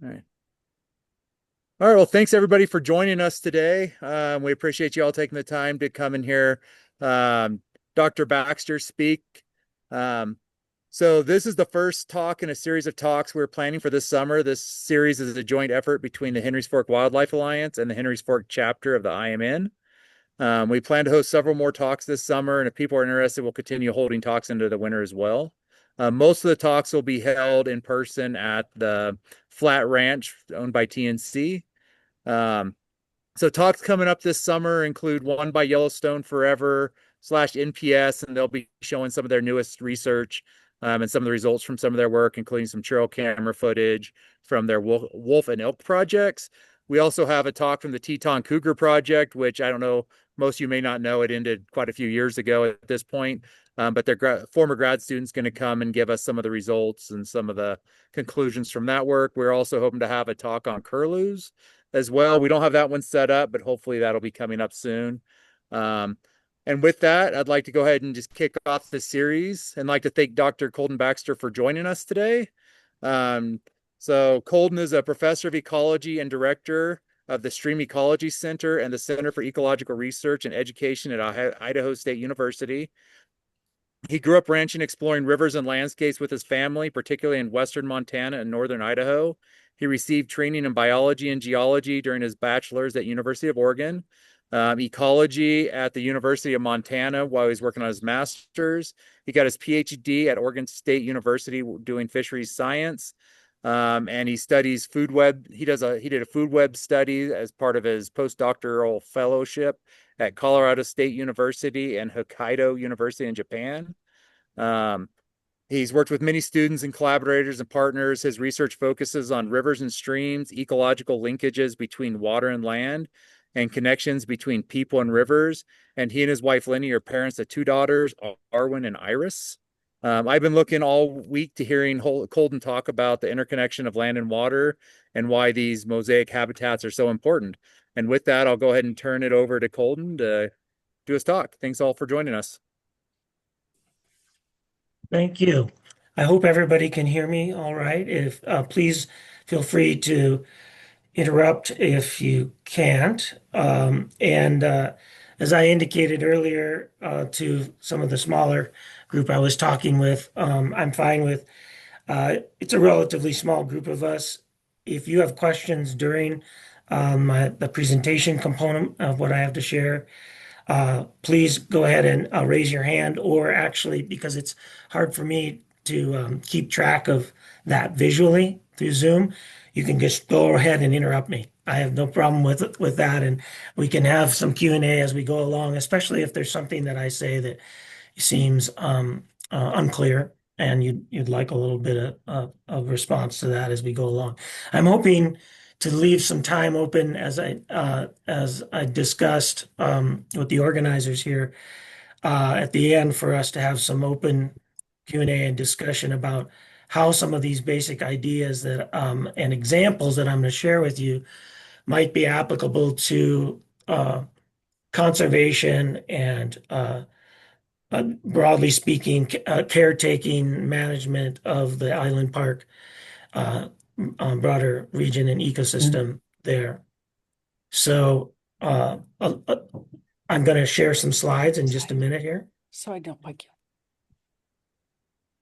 All right. All right. Well, thanks everybody for joining us today. We appreciate you all taking the time to come and hear um, Dr. Baxter speak. Um, so this is the first talk in a series of talks we're planning for this summer. This series is a joint effort between the Henry's Fork Wildlife Alliance and the Henry's Fork chapter of the IMN. We plan to host several more talks this summer, and if people are interested, we'll continue holding talks into the winter as well. Most of the talks will be held in person at the Flat Ranch owned by TNC. Um, so talks coming up this summer include one by Yellowstone Forever / NPS, and they'll be showing some of their newest research and some of the results from some of their work, including some trail camera footage from their wolf and elk projects. We also have a talk from the Teton Cougar Project, which I don't know, most of you may not know, it ended quite a few years ago at this point. But their former grad students going to come and give us some of the results and some of the conclusions from that work. We're also hoping to have a talk on curlews as well. We don't have that one set up, but hopefully that'll be coming up soon. And with that, I'd like to go ahead and just kick off the series and like to thank Dr. Colden Baxter for joining us today. So Colden is a professor of ecology and director of the Stream Ecology Center and the Center for Ecological Research and Education at Idaho State University. He grew up ranching, exploring rivers and landscapes with his family, particularly in western Montana and northern Idaho. He received training in biology and geology during his bachelor's at University of Oregon, ecology at the University of Montana while he was working on his master's. He got his PhD at Oregon State University doing fisheries science. And he studies food web. He did a food web study as part of his postdoctoral fellowship at Colorado State University and Hokkaido University in Japan. He's worked with many students and collaborators and partners. His research focuses on rivers and streams, ecological linkages between water and land, and connections between people and rivers. And he and his wife, Lenny, are parents of 2 daughters, Arwen and Iris. I've been looking all week to hearing Colden talk about the interconnection of land and water and why these mosaic habitats are so important. And with that, I'll go ahead and turn it over to Colden to do his talk. Thanks all for joining us. Thank you. I hope everybody can hear me all right. If please feel free to interrupt if you can't. And as I indicated earlier to some of the smaller group I was talking with, I'm fine with it's a relatively small group of us. If you have questions during the presentation component of what I have to share, please go ahead and raise your hand, or actually, because it's hard for me to keep track of that visually through Zoom, you can just go ahead and interrupt me. I have no problem with that, and we can have some Q&A as we go along, especially if there's something that I say that seems unclear and you'd like a little bit of response to that as we go along. I'm hoping to leave some time open as I discussed with the organizers here at the end for us to have some open Q&A and discussion about how some of these basic ideas that and examples that I'm going to share with you might be applicable to conservation and broadly speaking, caretaking management of the island park broader region and ecosystem there. So I'm going to share some slides in just a minute here. So I don't like you.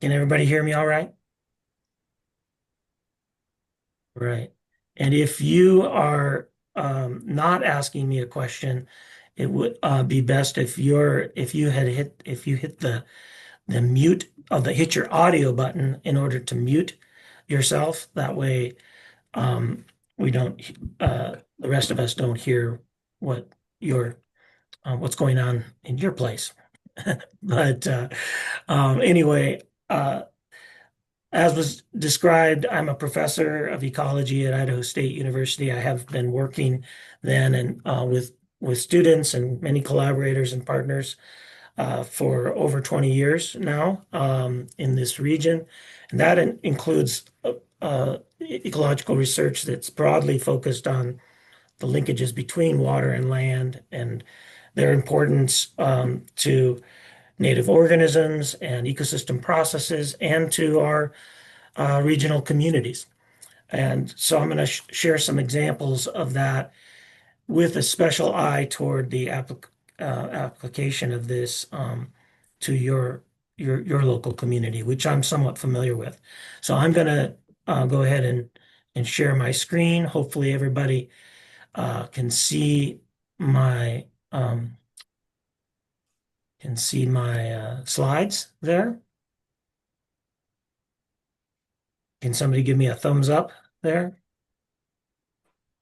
Can everybody hear me all right? Right. And if you are not asking me a question, it would be best if you hit the mute hit your audio button in order to mute yourself. That way we don't the rest of us don't hear what's going on in your place. But anyway, as was described, I'm a professor of ecology at Idaho State University. I have been working then and with students and many collaborators and partners for over 20 years now in this region. And that includes ecological research that's broadly focused on the linkages between water and land and their importance to native organisms and ecosystem processes and to our regional communities. And so I'm going to share some examples of that with a special eye toward the application of this to your local community, which I'm somewhat familiar with. So I'm going to go ahead and share my screen. Hopefully, everybody can see my slides there. Can somebody give me a thumbs up there?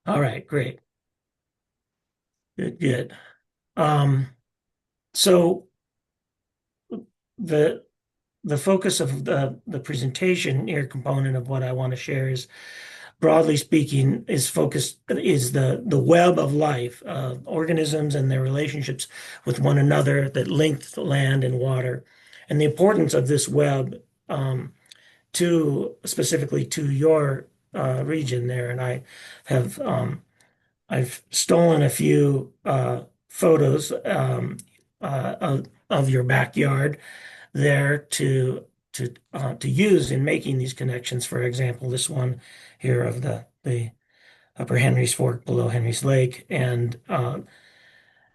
All right, great. Good, good. Um, so the the focus of the presentation here component of what I want to share is, broadly speaking, is the web of life, organisms and their relationships with one another that link land and water, and the importance of this web to specifically to your region there. And have I've stolen a few photos of your backyard there to use in making these connections. For example, this one here of the Upper Henry's Fork below Henry's Lake, and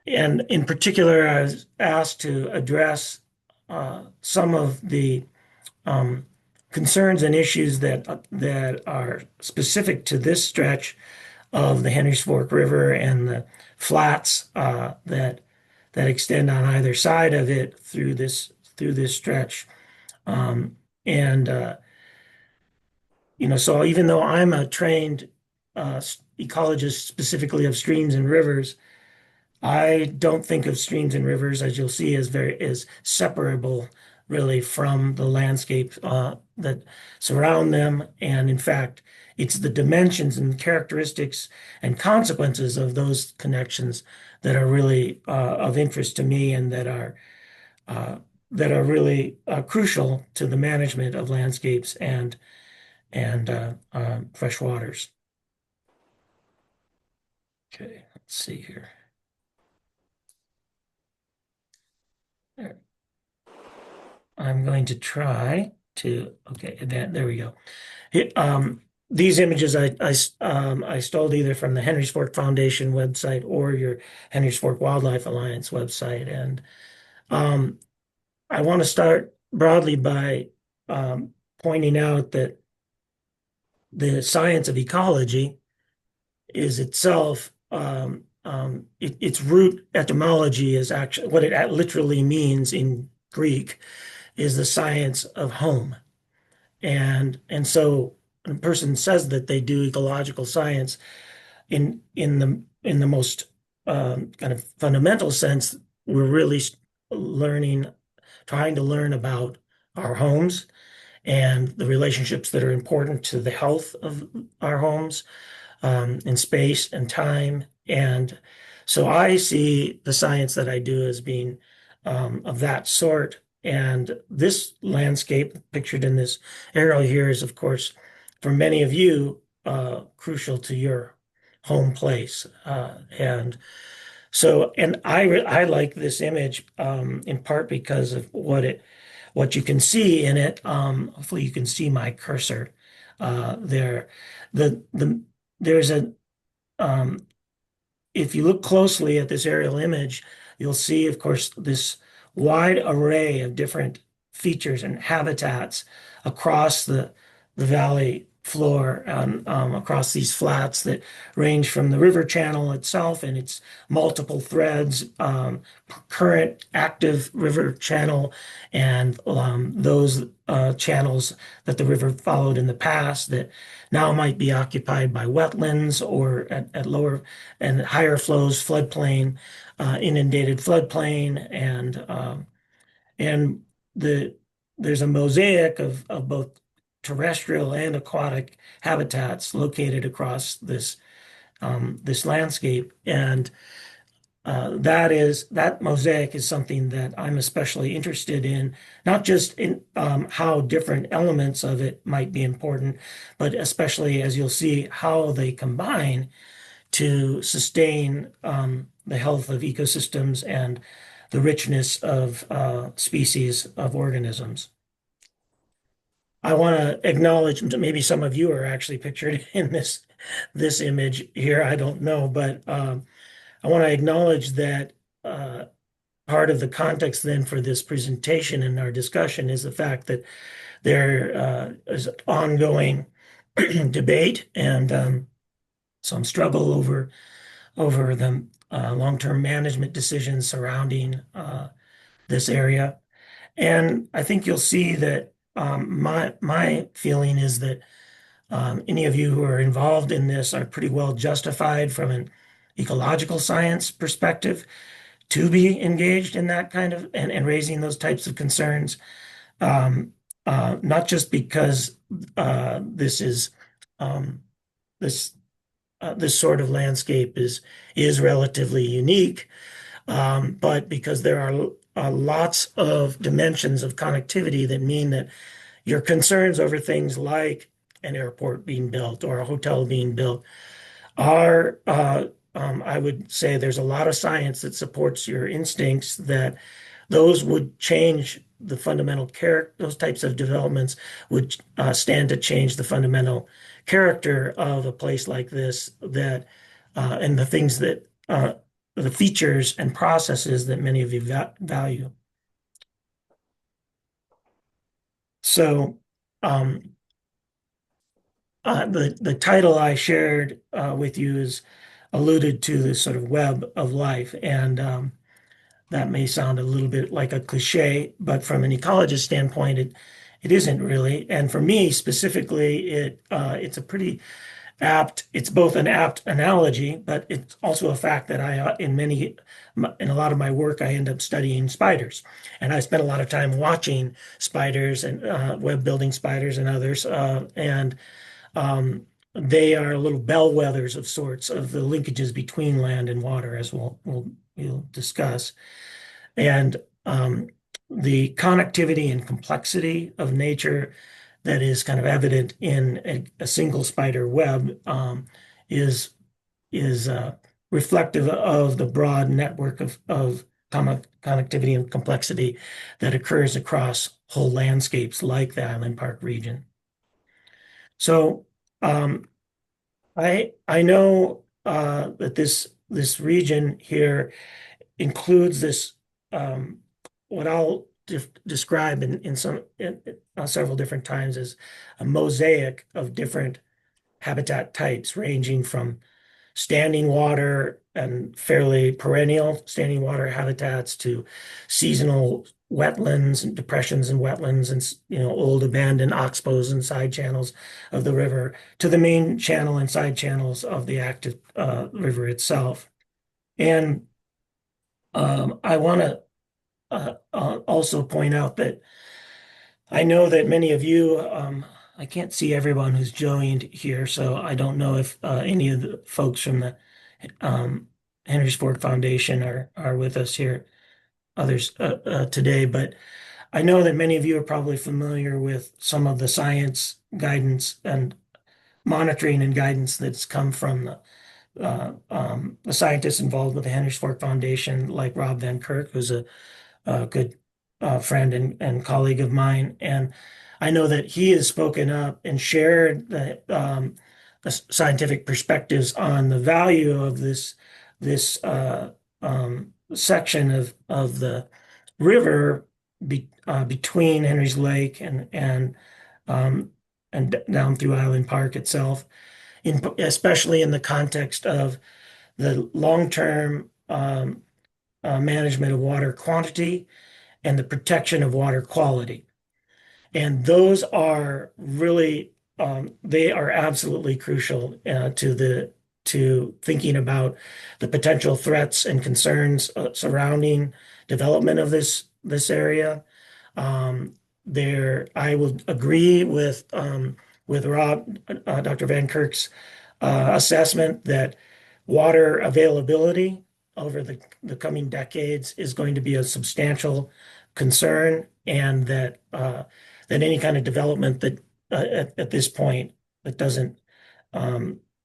in particular, I was asked to address some of the um, concerns and issues that are specific to this stretch of the Henry's Fork River and the flats that extend on either side of it through this stretch. And so even though I'm a trained ecologist specifically of streams and rivers, I don't think of streams and rivers, as you'll see, as separable really from the landscape that surround them. And in fact, it's the dimensions and characteristics and consequences of those connections that are really of interest to me, and uh, that are really crucial to the management of landscapes and fresh waters. Okay, let's see here. There. I'm going to try to, okay, there we go. These images I stole either from the Henry's Fork Foundation website or your Henry's Fork Wildlife Alliance website. And um, I want to start broadly by pointing out that the science of ecology is itself, its root etymology is actually what it literally means in Greek is the science of home. And so when a person says that they do ecological science in the most kind of fundamental sense, we're really learning, trying to learn about our homes and the relationships that are important to the health of our homes in space and time. And so I see the science that I do as being of that sort. And this landscape pictured in this aerial here is, of course, for many of you, crucial to your home place. And I like this image in part because of what you can see in it. Hopefully, you can see my cursor there. The there's a um, If you look closely at this aerial image, you'll see, of course, this wide array of different features and habitats across the valley floor, across these flats that range from the river channel itself and its multiple threads, current active river channel, and those channels that the river followed in the past that now might be occupied by wetlands or at lower and higher flows, floodplain, inundated floodplain, and the there's a mosaic of both terrestrial and aquatic habitats located across this landscape, and that mosaic is something that I'm especially interested in, not just in how different elements of it might be important, but especially, as you'll see, how they combine to sustain the health of ecosystems and the richness of species of organisms. I want to acknowledge maybe some of you are actually pictured in this image here. I don't know, but I want to acknowledge that part of the context then for this presentation and our discussion is the fact that there is ongoing debate and some struggle over the long-term management decisions surrounding this area. And I think you'll see that my feeling is that any of you who are involved in this are pretty well justified from an ecological science perspective to be engaged in that kind of and raising those types of concerns. Not just because this is um, this this sort of landscape is relatively unique, but because there are lots of dimensions of connectivity that mean that your concerns over things like an airport being built or a hotel being built are, I would say there's a lot of science that supports your instincts that those would change the fundamental character, those types of developments would stand to change the fundamental character of a place like this that, and the things that, the features and processes that many of you value. So, um, the title I shared with you is alluded to this sort of web of life, and that may sound a little bit like a cliche, but from an ecologist standpoint, it isn't really. And for me specifically, it's a pretty apt. It's both an apt analogy, but it's also a fact that in a lot of my work, I end up studying spiders, and I spend a lot of time watching spiders and web building spiders and others, and um, they are little bellwethers of sorts of the linkages between land and water, as we'll discuss. And the connectivity and complexity of nature that is kind of evident in a single spider web is reflective of the broad network of connectivity and complexity that occurs across whole landscapes like the Island Park region. So um, I know that this region here includes this what I'll describe in several different times as a mosaic of different habitat types, ranging from standing water and fairly perennial standing water habitats to seasonal wetlands and depressions and wetlands and old abandoned oxbows and side channels of the river to the main channel and side channels of the active river itself. And I want to also point out that I know that many of you, I can't see everyone who's joined here, so I don't know if any of the folks from the um, Henry's Ford Foundation are with us here, others today, but I know that many of you are probably familiar with some of the science guidance and monitoring and guidance that's come from the scientists involved with the Henry's Ford Foundation, like Rob Van Kirk, who's a good friend and colleague of mine. And I know that he has spoken up and shared the scientific perspectives on the value of this section of the river between Henry's Lake um, and down through Island Park itself, especially in the context of the long-term management of water quantity and the protection of water quality. And those are really, they are absolutely crucial to thinking about the potential threats and concerns surrounding development of this area. I will agree with Rob, Dr. Van Kirk's assessment that water availability over the coming decades is going to be a substantial concern, and that any kind of development that at this point that doesn't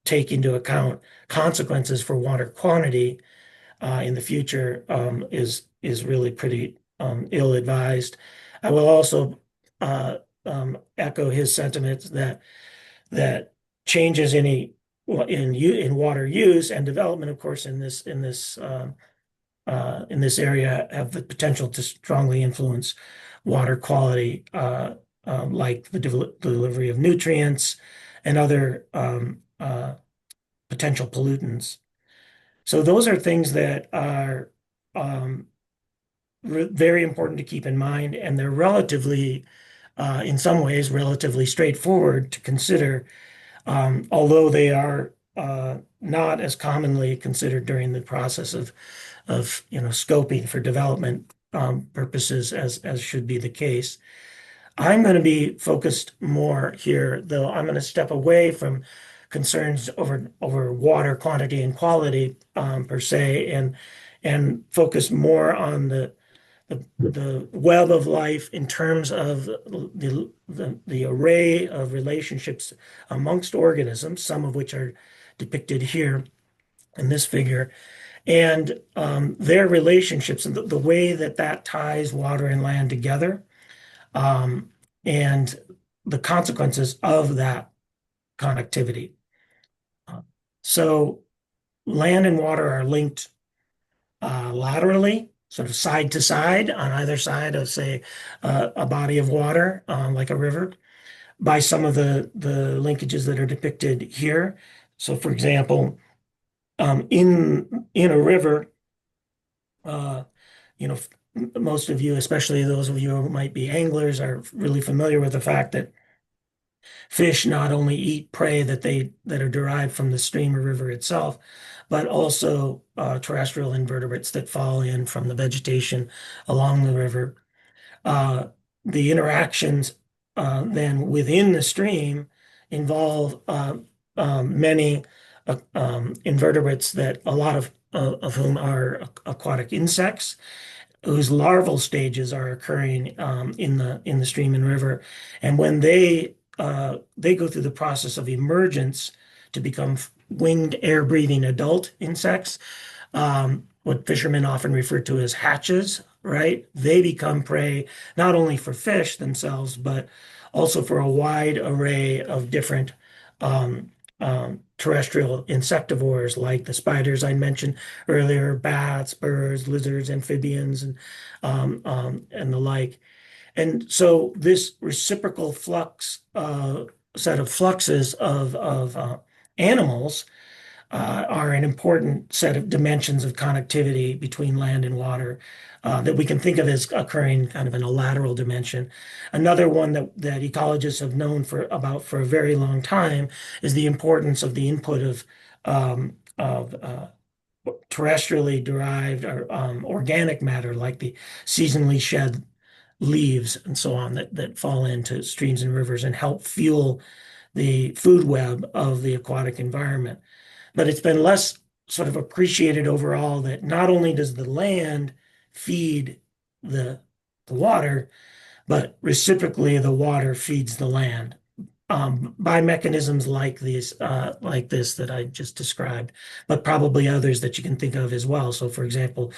take into account consequences for water quantity in the future is really pretty ill-advised. I will also echo his sentiments that changes in water use and development, of course, in this area have the potential to strongly influence water quality, like the delivery of nutrients and other potential pollutants. So those are things that are um, very important to keep in mind, and they're relatively, in some ways, relatively straightforward to consider, although they are not as commonly considered during the process of scoping for development purposes as should be the case. I'm going to be focused more here, though I'm going to step away from concerns over water quantity and quality per se, and focus more on the web of life in terms of the array of relationships amongst organisms, some of which are depicted here in this figure, and their relationships and the way that that ties water and land together, um, and the consequences of that connectivity. Uh, So land and water are linked laterally, sort of side to side on either side of, say, a body of water, like a river, by some of the linkages that are depicted here. So, for example, in a river, uh, you know, most of you, especially those of you who might be anglers, are really familiar with the fact that fish not only eat prey that are derived from the stream or river itself, but also terrestrial invertebrates that fall in from the vegetation along the river. Uh, the interactions then within the stream involve many invertebrates that a lot of whom are aquatic insects whose larval stages are occurring in the stream and river, and when they go through the process of emergence to become winged air-breathing adult insects, what fishermen often refer to as hatches, right? They become prey not only for fish themselves, but also for a wide array of different terrestrial insectivores like the spiders I mentioned earlier, bats, birds, lizards, amphibians, and the like. And so this reciprocal flux, set of fluxes of animals are an important set of dimensions of connectivity between land and water that we can think of as occurring kind of in a lateral dimension. Another one that ecologists have known for a very long time is the importance of the input of terrestrially derived or organic matter like the seasonally shed leaves and so on that fall into streams and rivers and help fuel the food web of the aquatic environment. But it's been less sort of appreciated overall that not only does the land feed the water, but reciprocally the water feeds the land by mechanisms like this that I just described, but probably others that you can think of as well. So, for example,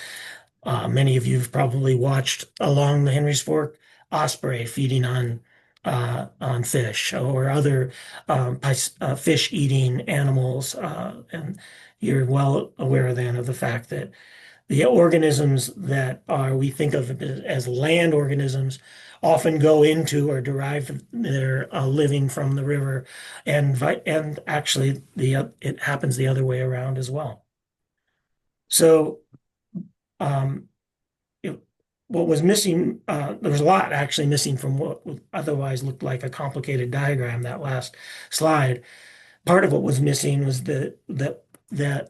many of you have probably watched along the Henry's Fork osprey feeding on fish or other fish eating animals, and you're well aware then of the fact that the organisms that are we think of as land organisms often go into or derive their living from the river, and actually it happens the other way around as well. So um, it, what was missing, there was a lot actually missing from what otherwise looked like a complicated diagram, that last slide. Part of what was missing was the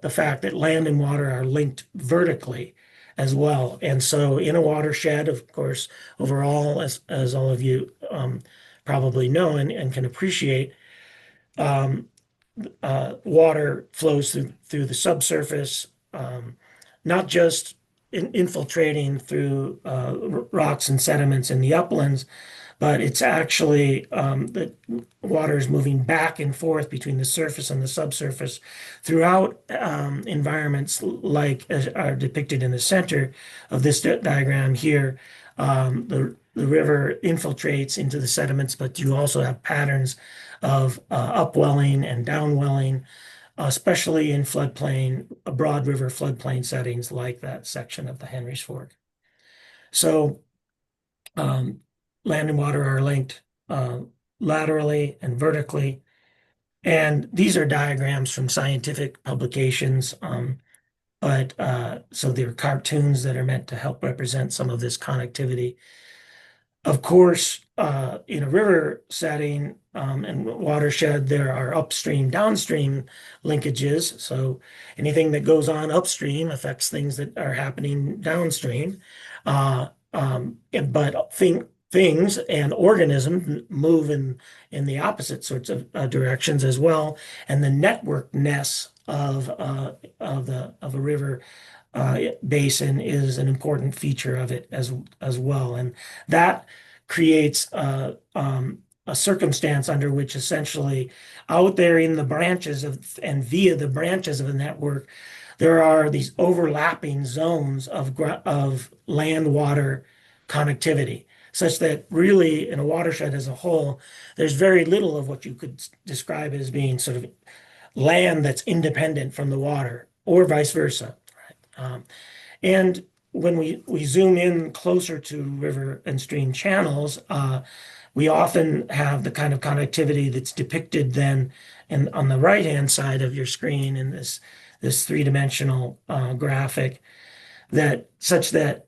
fact that land and water are linked vertically as well. And so in a watershed, of course, overall, as all of you probably know and can appreciate, um, water flows through the subsurface, not just infiltrating through rocks and sediments in the uplands, but it's actually the water is moving back and forth between the surface and the subsurface throughout environments like as are depicted in the center of this diagram here. the river infiltrates into the sediments, but you also have patterns of upwelling and downwelling, especially in floodplain, broad river floodplain settings like that section of the Henry's Fork. So um, land and water are linked laterally and vertically. And these are diagrams from scientific publications. But so they're cartoons that are meant to help represent some of this connectivity. Of course, in a river setting and watershed, there are upstream, downstream linkages. So anything that goes on upstream affects things that are happening downstream. But things and organisms move in the opposite sorts of directions as well. And the networkness of a river basin is an important feature of it as well. And that creates a circumstance under which essentially out there in the branches of and via the branches of the network, there are these overlapping zones of land water connectivity, such that really in a watershed as a whole, there's very little of what you could describe as being sort of land that's independent from the water, or vice versa. And when we zoom in closer to river and stream channels, we often have the kind of connectivity that's depicted then on the right-hand side of your screen in this three-dimensional graphic, that such that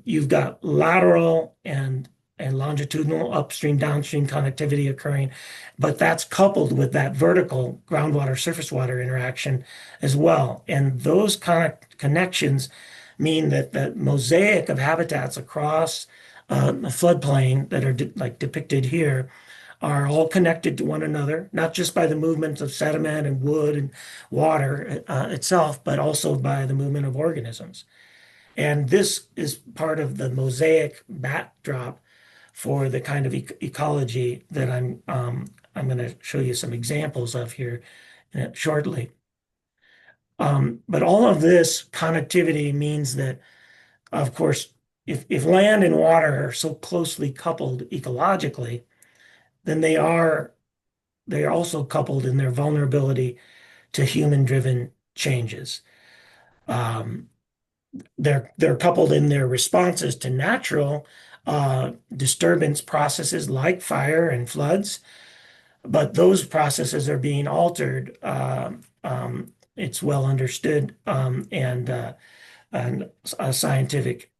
you've got lateral and longitudinal upstream downstream connectivity occurring, but that's coupled with that vertical groundwater surface water interaction as well. And those connections mean that the mosaic of habitats across the floodplain that are like depicted here are all connected to one another, not just by the movement of sediment and wood and water itself, but also by the movement of organisms. And this is part of the mosaic backdrop for the kind of ecology that I'm going to show you some examples of here shortly. But all of this connectivity means that, of course, if land and water are so closely coupled ecologically, then they are also coupled in their vulnerability to human-driven changes. Um, they're coupled in their responses to natural disturbance processes like fire and floods, but those processes are being altered. It's well understood and a scientific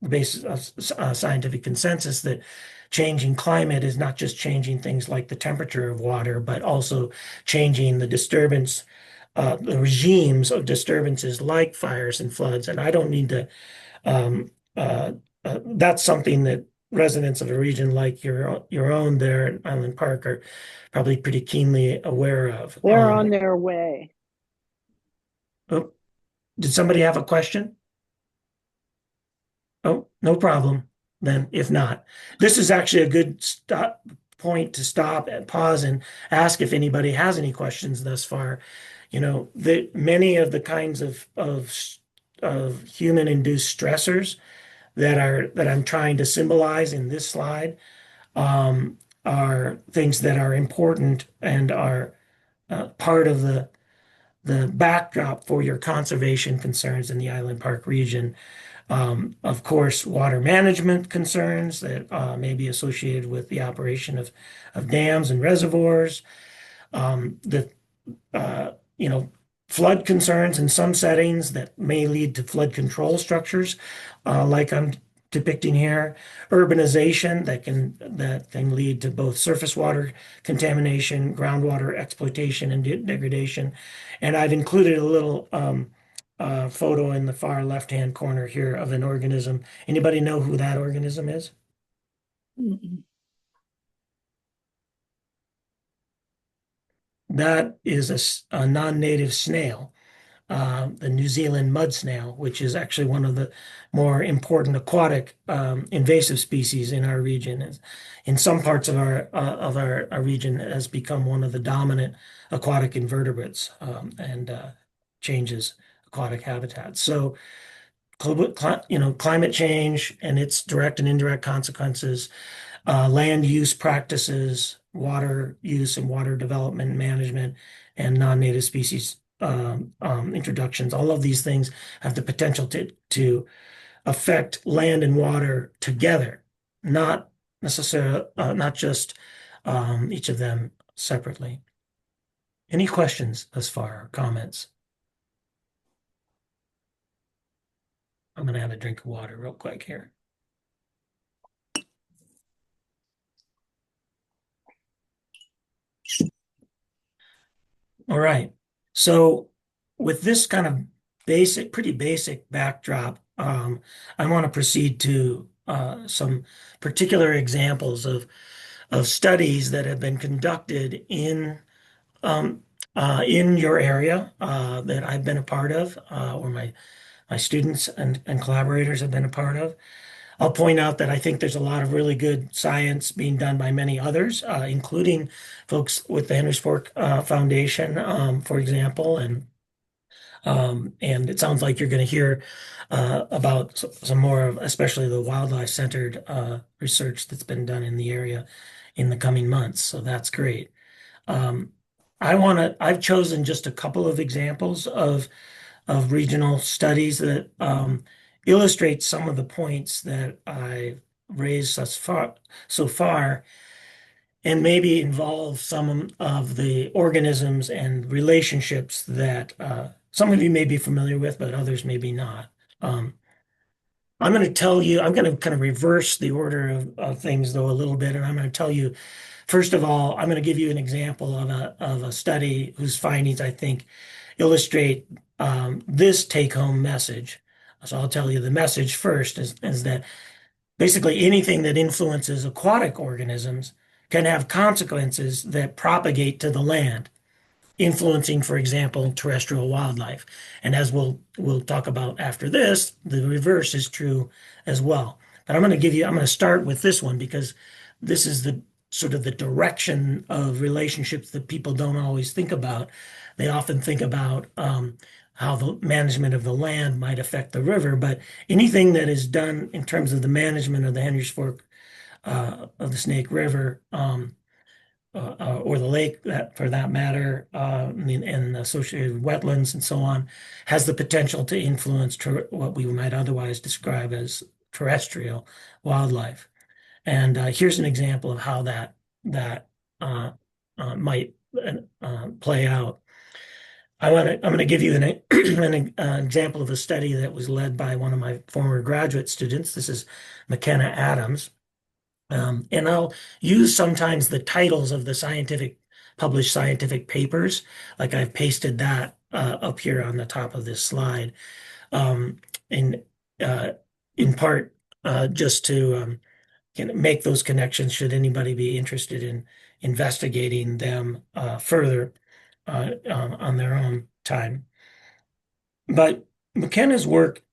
basis of scientific consensus that changing climate is not just changing things like the temperature of water, but also changing the disturbance, the regimes of disturbances like fires and floods. And I don't need to, um, that's something that residents of a region like your own there in Island Park are probably pretty keenly aware of. They're on their way. Oh, did somebody have a question? Oh, no problem. Then, if not, this is actually a good point to stop and pause and ask if anybody has any questions thus far. You know, many of the kinds of human-induced stressors that I'm trying to symbolize in this slide are things that are important and are part of the backdrop for your conservation concerns in the Island Park region. Of course, water management concerns that may be associated with the operation of dams and reservoirs. The you know, flood concerns in some settings that may lead to flood control structures, like I'm depicting here. Urbanization that can lead to both surface water contamination, groundwater exploitation and degradation. And I've included a little photo in the far left-hand corner here of an organism. Anybody know who that organism is? Mm-mm. That is a non-native snail, the New Zealand mud snail, which is actually one of the more important aquatic invasive species in our region. In some parts of our region, has become one of the dominant aquatic invertebrates and changes aquatic habitats. So climate change and its direct and indirect consequences, land use practices, water use and water development and management, and non-native species introductions. All of these things have the potential to affect land and water together, not necessarily, not just each of them separately. Any questions thus far, or comments? I'm going to have a drink of water real quick here. All right. So with this kind of pretty basic backdrop, I want to proceed to some particular examples of studies that have been conducted in your area that I've been a part of, or my students and collaborators have been a part of. I'll point out that I think there's a lot of really good science being done by many others, including folks with the Henry Fork Foundation, for example, and it sounds like you're going to hear about some more of, especially the wildlife-centered research that's been done in the area in the coming months. So that's great. Um, I've chosen just a couple of examples of regional studies that illustrate some of the points that I raised so far, and maybe involve some of the organisms and relationships that some of you may be familiar with, but others maybe not. I'm going to kind of reverse the order of things though a little bit, and I'm going to tell you, first of all, I'm going to give you an example of a study whose findings I think illustrate this take-home message. So I'll tell you the message first is that basically anything that influences aquatic organisms can have consequences that propagate to the land, influencing, for example, terrestrial wildlife. And as we'll talk about after this, the reverse is true as well. But I'm going to start with this one because this is the sort of the direction of relationships that people don't always think about. They often think about how the management of the land might affect the river, but anything that is done in terms of the management of the Henry's Fork of the Snake River or the lake, that for that matter, and associated wetlands and so on, has the potential to influence what we might otherwise describe as terrestrial wildlife. And here's an example of how that might play out. I'm going to give you an example of a study that was led by one of my former graduate students. This is McKenna Adams. And I'll use sometimes the titles of the published scientific papers, like I've pasted that up here on the top of this slide, um, in in part just to make those connections should anybody be interested in investigating them further on their own time. But McKenna's work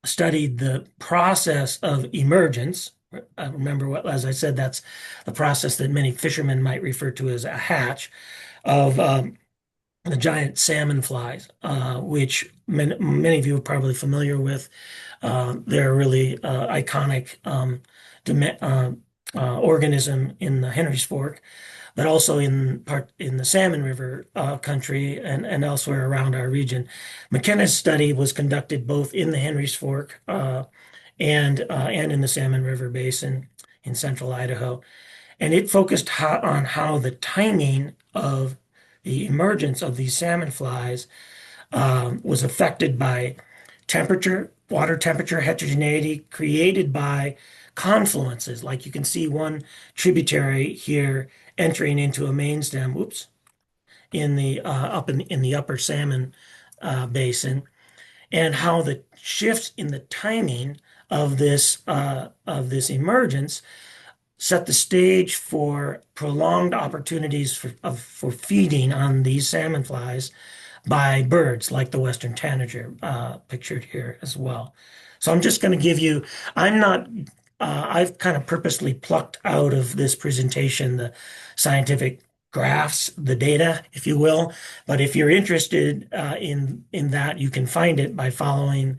studied the process of emergence. Remember what, as I said, that's the process that many fishermen might refer to as a hatch of the giant salmon flies, which many of you are probably familiar with. They're a really iconic organism in the Henry's Fork, but also in the Salmon River country and elsewhere around our region. McKenna's study was conducted both in the Henry's Fork and in the Salmon River Basin in central Idaho, and it focused on how the timing of the emergence of these salmon flies was affected by water temperature heterogeneity created by confluences. Like you can see one tributary here entering into a main stem, in the in the upper Salmon Basin, and how the shifts in the timing of this emergence set the stage for prolonged opportunities for feeding on these salmon flies by birds like the Western tanager pictured here as well. So I'm just going to give you, I've kind of purposely plucked out of this presentation the scientific graphs, the data, if you will. But if you're interested in that, you can find it by following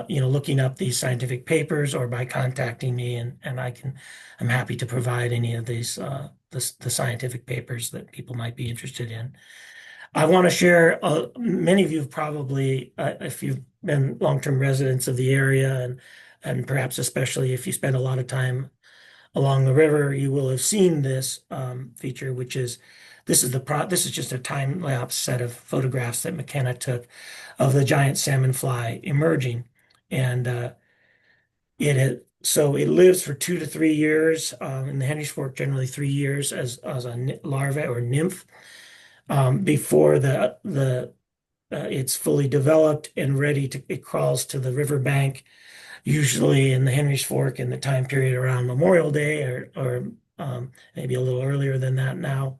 looking up these scientific papers or by contacting me, and I'm happy to provide any of these the scientific papers that people might be interested in. I want to share, many of you probably, if you've been long-term residents of the area, and perhaps especially if you spend a lot of time along the river, you will have seen this feature, which is this is just a time-lapse set of photographs that McKenna took of the giant salmon fly emerging, and so it lives for 2 to 3 years in the Henry's Fork, generally 3 years as a larva or nymph before it's fully developed and ready to, it crawls to the riverbank, usually in the Henry's Fork in the time period around Memorial Day or maybe a little earlier than that now.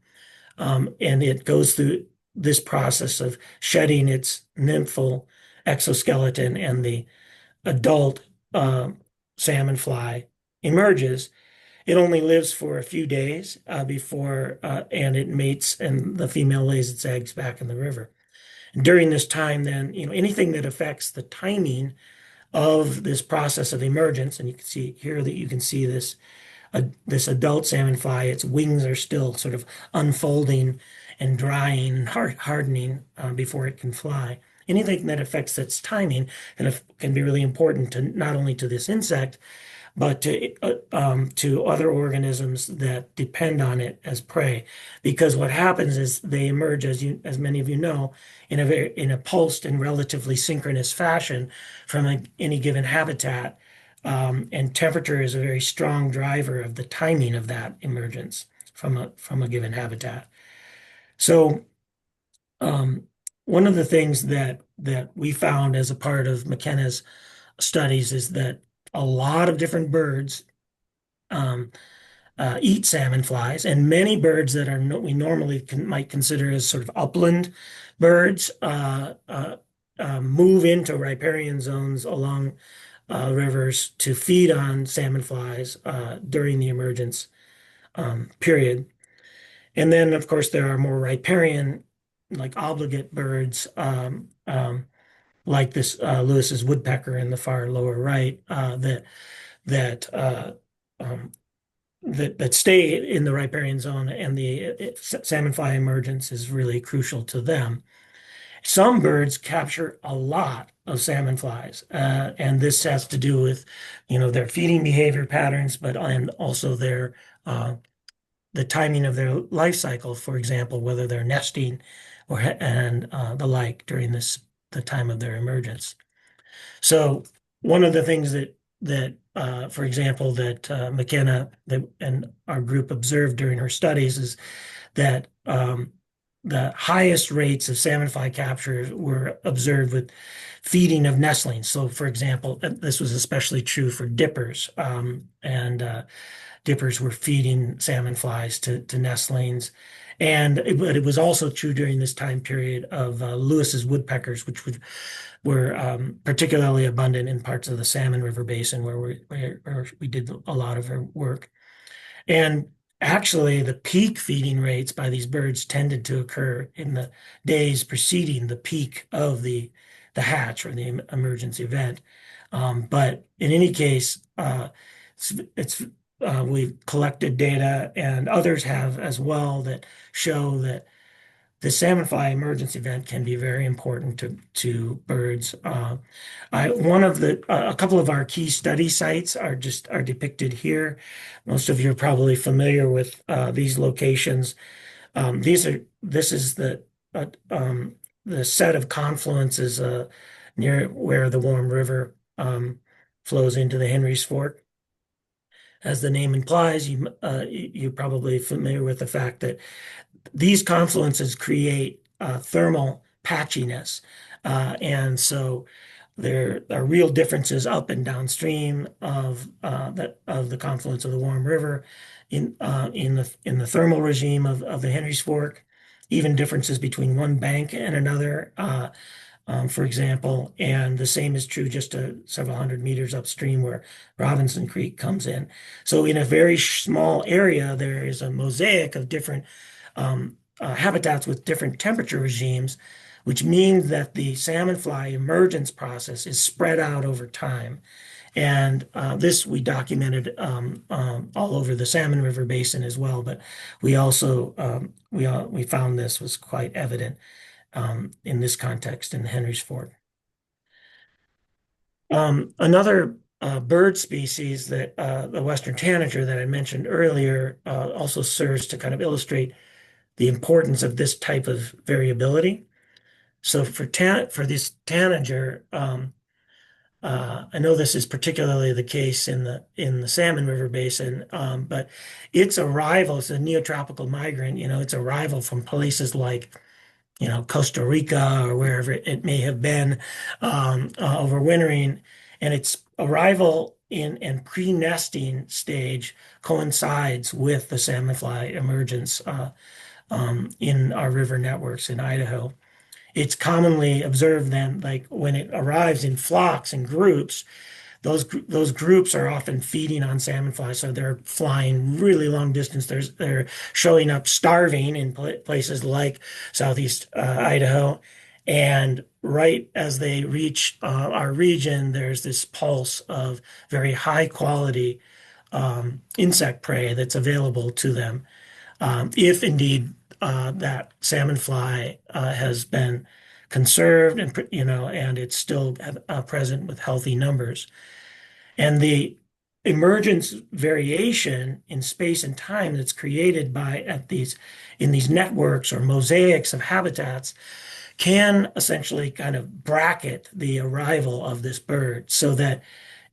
And it goes through this process of shedding its nymphal exoskeleton, and the adult salmon fly emerges. It only lives for a few days before, and it mates, and the female lays its eggs back in the river. And during this time, then, anything that affects the timing of this process of emergence, and you can see here that you can see this adult salmon fly, its wings are still sort of unfolding and drying and hardening before it can fly. Anything that affects its timing can be really important to not only to this insect, but to other organisms that depend on it as prey. Because what happens is they emerge, as many of you know, in a pulsed and relatively synchronous fashion from any given habitat. And temperature is a very strong driver of the timing of that emergence from a given habitat. So one of the things that we found as a part of McKenna's studies is that a lot of different birds eat salmon flies, and many birds that we normally might consider as sort of upland birds move into riparian zones along rivers to feed on salmon flies during the emergence period. And then, of course, there are more riparian, like obligate birds, like this Lewis's woodpecker in the far lower right, that stay in the riparian zone, and the salmon fly emergence is really crucial to them. Some birds capture a lot of salmon flies, and this has to do with, their feeding behavior patterns, and also the timing of their life cycle. For example, whether they're nesting and the like during the time of their emergence. So one of the things that for example, that McKenna and our group observed during her studies is that the highest rates of salmon fly capture were observed with feeding of nestlings. So, for example, this was especially true for dippers, and dippers were feeding salmon flies to nestlings. But it was also true during this time period of Lewis's woodpeckers, which were particularly abundant in parts of the Salmon River Basin where we did a lot of our work. And actually, the peak feeding rates by these birds tended to occur in the days preceding the peak of the hatch or the emergence event. But in any case, we've collected data, and others have as well, that show that the salmon fly emergence event can be very important to birds. A couple of our key study sites are depicted here. Most of you are probably familiar with these locations. This is the set of confluences near where the Warm River flows into the Henry's Fork. As the name implies, you're probably familiar with the fact that these confluences create thermal patchiness. And so there are real differences up and downstream of the confluence of the Warm River in the thermal regime of the Henry's Fork, even differences between one bank and another, for example, and the same is true just several hundred meters upstream where Robinson Creek comes in. So in a very small area, there is a mosaic of different habitats with different temperature regimes, which means that the salmon fly emergence process is spread out over time. And this we documented all over the Salmon River Basin as well, but we also we found this was quite evident in this context in the Henry's Ford. Another bird species that the western tanager that I mentioned earlier also serves to kind of illustrate the importance of this type of variability. So for this tanager, I know this is particularly the case in the Salmon River Basin, but its arrival is a neotropical migrant. Its arrival from places like Costa Rica or wherever it may have been overwintering, and its arrival in and pre-nesting stage coincides with the salmon fly emergence in our river networks in Idaho. It's commonly observed then, like when it arrives in flocks and groups, those groups are often feeding on salmon flies, so they're flying really long distance. They're showing up starving in places like southeast Idaho, and right as they reach our region, there's this pulse of very high quality insect prey that's available to them, if indeed that salmon fly has been conserved and it's still present with healthy numbers. And the emergence variation in space and time that's created in these networks or mosaics of habitats can essentially kind of bracket the arrival of this bird, so that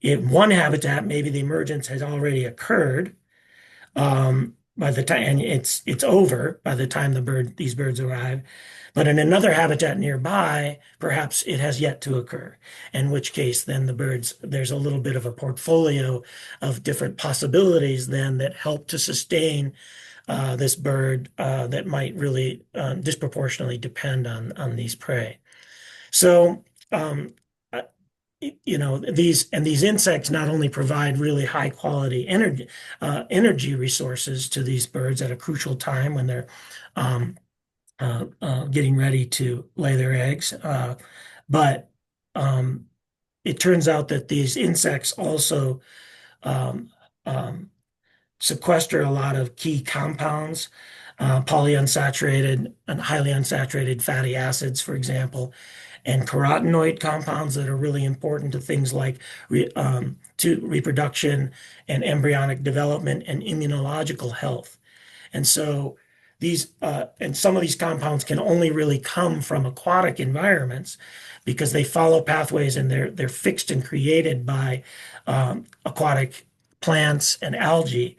in one habitat, maybe the emergence has already occurred by the time, and it's over by the time these birds arrive. But in another habitat nearby, perhaps it has yet to occur, in which case then there's a little bit of a portfolio of different possibilities then that help to sustain this bird that might really disproportionately depend on these prey. So, these insects not only provide really high quality energy resources to these birds at a crucial time when they're getting ready to lay their eggs, but it turns out that these insects also um, um, sequester a lot of key compounds, polyunsaturated and highly unsaturated fatty acids, for example, and carotenoid compounds that are really important to things like to reproduction and embryonic development and immunological health. And so some of these compounds can only really come from aquatic environments because they follow pathways and they're fixed and created by aquatic plants and algae,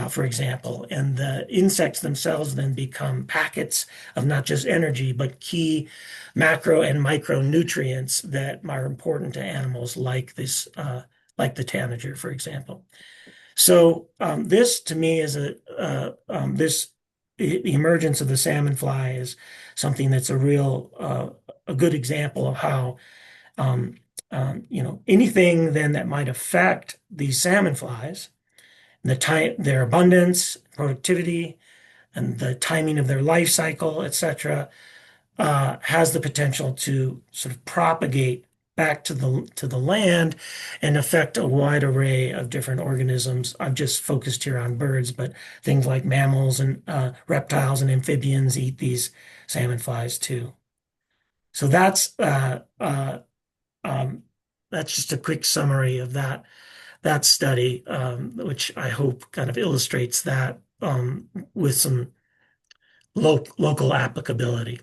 for example. And the insects themselves then become packets of not just energy, but key macro and micronutrients that are important to animals like like the tanager, for example. So this to me is the emergence of the salmon fly is something that's a good example of how anything then that might affect these salmon flies, their abundance, productivity, and the timing of their life cycle, etc., has the potential to sort of propagate back to the land and affect a wide array of different organisms. I've just focused here on birds, but things like mammals and reptiles and amphibians eat these salmon flies too. So that's just a quick summary of that study, which I hope kind of illustrates that with some local applicability.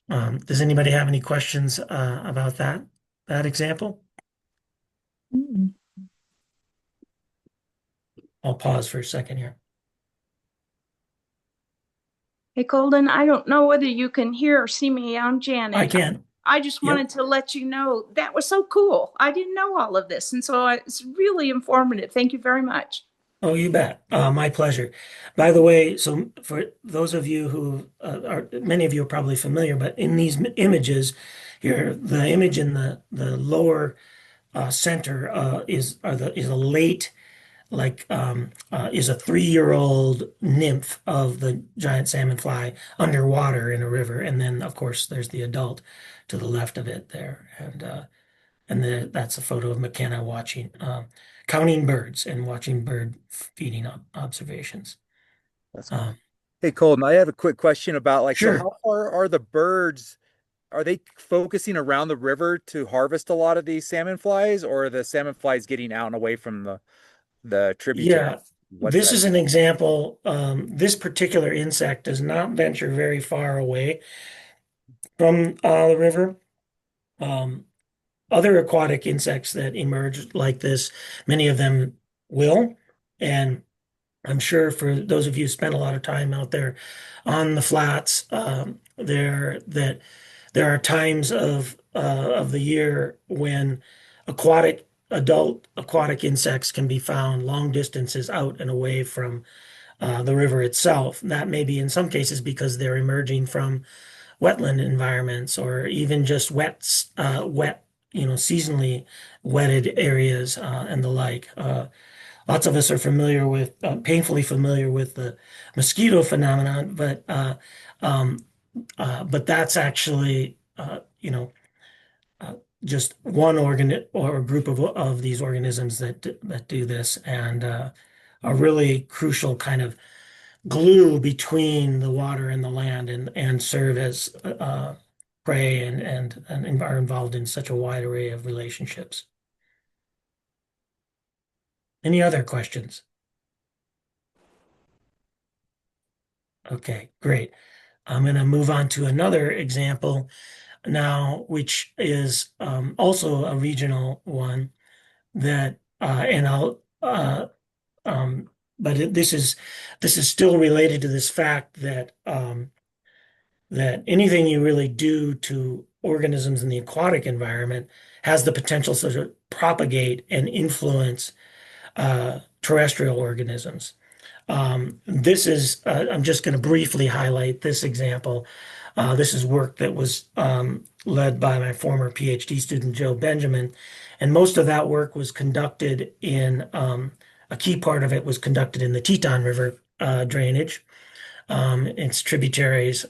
Does anybody have any questions about that example? Mm-mm. I'll pause for a second here. Hey, Colden, I don't know whether you can hear or see me. I'm Janet. I can. I just wanted to let you know that was so cool. I didn't know all of this. And so it's really informative. Thank you very much. Oh, you bet. My pleasure. By the way, so for those of you who many of you are probably familiar, but in these images here, the image in the lower center is a late is a 3-year-old nymph of the giant salmonfly underwater in a river, and then of course there's the adult to the left of it there, that's a photo of McKenna watching, counting birds and watching bird feeding observations. That's cool. Um, Hey, Colden, I have a quick question about like, so sure. how far are the birds? Are they focusing around the river to harvest a lot of these salmon flies, or are the salmon flies getting out and away from the tributary? Yeah, What's this that? is an example. This particular insect does not venture very far away from the river. Um, Other aquatic insects that emerge like this, many of them will. And I'm sure for those of you who spent a lot of time out there on the flats, there are times of the year when adult aquatic insects can be found long distances out and away from the river itself. That may be in some cases because they're emerging from wetland environments or even just wet, seasonally wetted areas and the like. Lots of us are painfully familiar with the mosquito phenomenon, but that's actually, just one organ or a group of these organisms that do this, and a really crucial kind of glue between the water and the land, and serve as prey and are involved in such a wide array of relationships. Any other questions? Okay, great. I'm going to move on to another example now, which is also a regional one that, and I'll, but this is still related to this fact that anything you really do to organisms in the aquatic environment has the potential to sort of propagate and influence terrestrial organisms. I'm just going to briefly highlight this example. This is work that was led by my former PhD student, Joe Benjamin. And most of that work was conducted a key part of it was conducted in the Teton River drainage, its tributaries.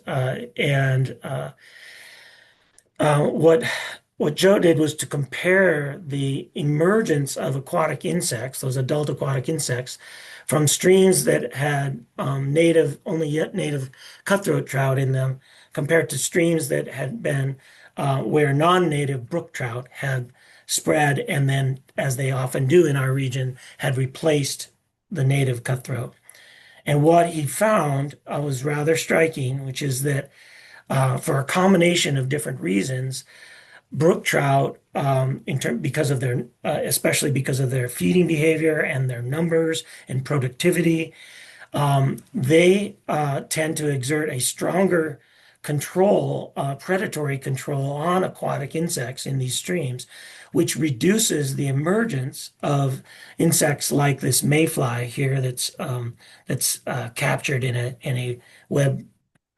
What Joe did was to compare the emergence of aquatic insects, those adult aquatic insects, from streams that had only yet native cutthroat trout in them, compared to streams that had been where non-native brook trout had spread, and then, as they often do in our region, had replaced the native cutthroat. And what he found was rather striking, which is that for a combination of different reasons, brook trout, because of their, especially because of their feeding behavior and their numbers and productivity, they tend to exert a stronger predatory control on aquatic insects in these streams, which reduces the emergence of insects like this mayfly here that's captured in a web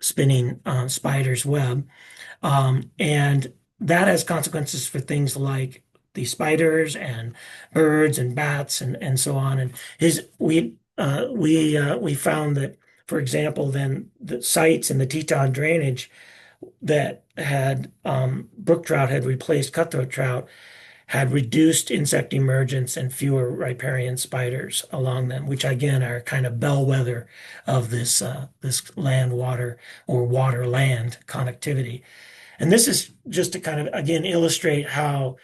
spinning spider's web. And that has consequences for things like the spiders and birds and bats and so on. And we found that, for example, then the sites in the Teton drainage that had brook trout had replaced cutthroat trout had reduced insect emergence and fewer riparian spiders along them, which again are kind of bellwether of this land water or water land connectivity. And this is just to kind of, again, illustrate how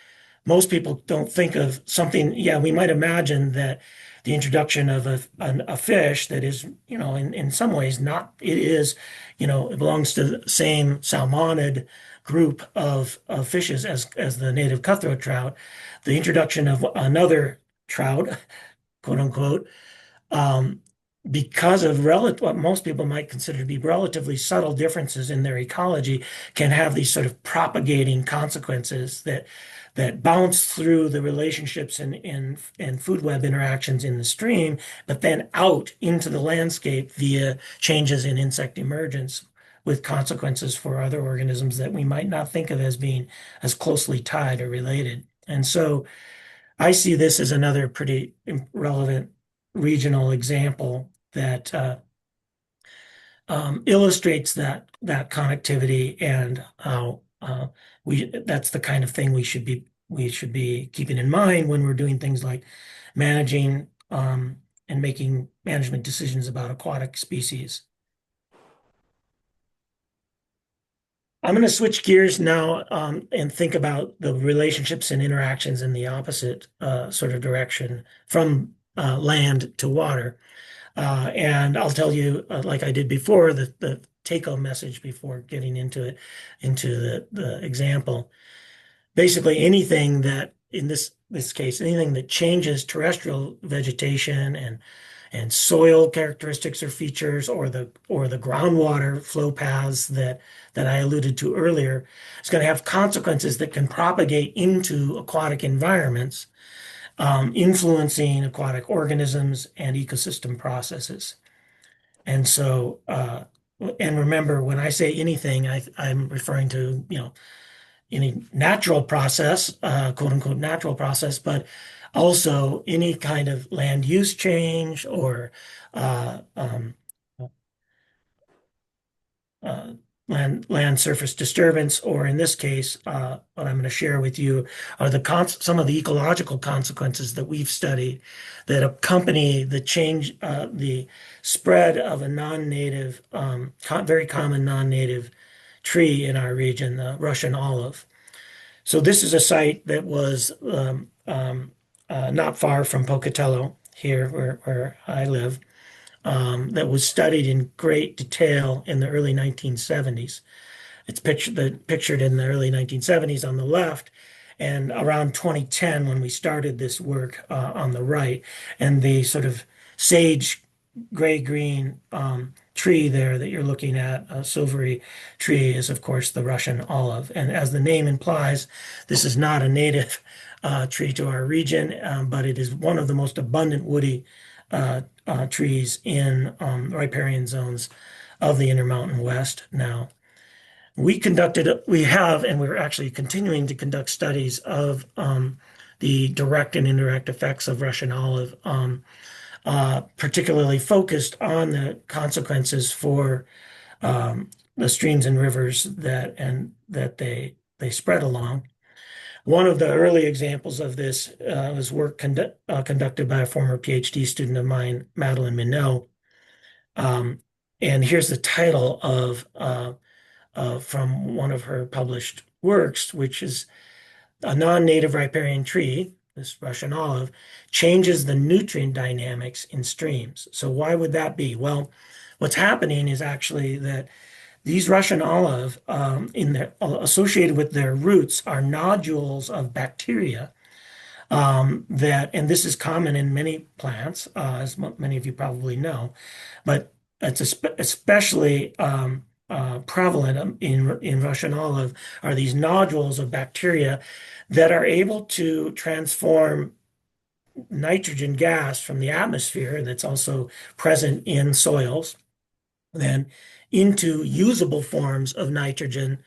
most people don't think of something. Yeah, we might imagine that the introduction of a fish that is, in some ways not, it is, it belongs to the same salmonid group of fishes as the native cutthroat trout. The introduction of another trout, quote unquote, um, because of what most people might consider to be relatively subtle differences in their ecology, can have these sort of propagating consequences that bounce through the relationships and food web interactions in the stream, but then out into the landscape via changes in insect emergence, with consequences for other organisms that we might not think of as being as closely tied or related. And so I see this as another pretty relevant regional example that illustrates that connectivity and how that's the kind of thing we should be keeping in mind when we're doing things like managing and making management decisions about aquatic species. I'm going to switch gears now and think about the relationships and interactions in the opposite sort of direction from land to water. And I'll tell you, like I did before, the take-home message before getting into it, into the example. Basically, anything that, in this case, anything that changes terrestrial vegetation and soil characteristics or features, or the groundwater flow paths that I alluded to earlier, is going to have consequences that can propagate into aquatic environments, influencing aquatic organisms and ecosystem processes. And so, and remember, when I say anything, I'm referring to, any natural process, quote unquote natural process, but also any kind of land use change or uh, um, uh, land surface disturbance, or in this case, what I'm going to share with you are some of the ecological consequences that we've studied that accompany the change, the spread of a non-native, very common non-native tree in our region, the Russian olive. So this is a site that was not far from Pocatello here, where I live, that was studied in great detail in the early 1970s. It's pictured in the early 1970s on the left, and around 2010 when we started this work on the right, and the sort of sage gray-green tree there that you're looking at, a silvery tree, is of course the Russian olive. And as the name implies, this is not a native tree to our region, but it is one of the most abundant woody trees in riparian zones of the Intermountain West now. We have, and we're actually continuing to conduct studies of the direct and indirect effects of Russian olive, particularly focused on the consequences for the streams and rivers that they spread along. One of the early examples of this was work conducted by a former PhD student of mine, Madeline Minot. And here's the title from one of her published works, which is a non-native riparian tree, this Russian olive, changes the nutrient dynamics in streams. So why would that be? Well, what's happening is actually that these Russian olive, associated with their roots, are nodules of bacteria and this is common in many plants, as many of you probably know, but it's especially prevalent in Russian olive are these nodules of bacteria that are able to transform nitrogen gas from the atmosphere that's also present in soils, then into usable forms of nitrogen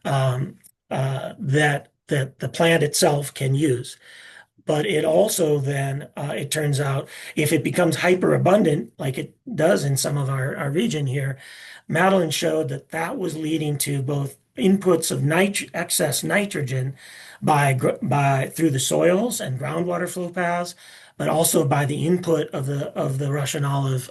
that the plant itself can use. But it also then, it turns out, if it becomes hyperabundant, like it does in some of our region here, Madeline showed that was leading to both inputs of excess nitrogen through the soils and groundwater flow paths, but also by the input of the Russian olive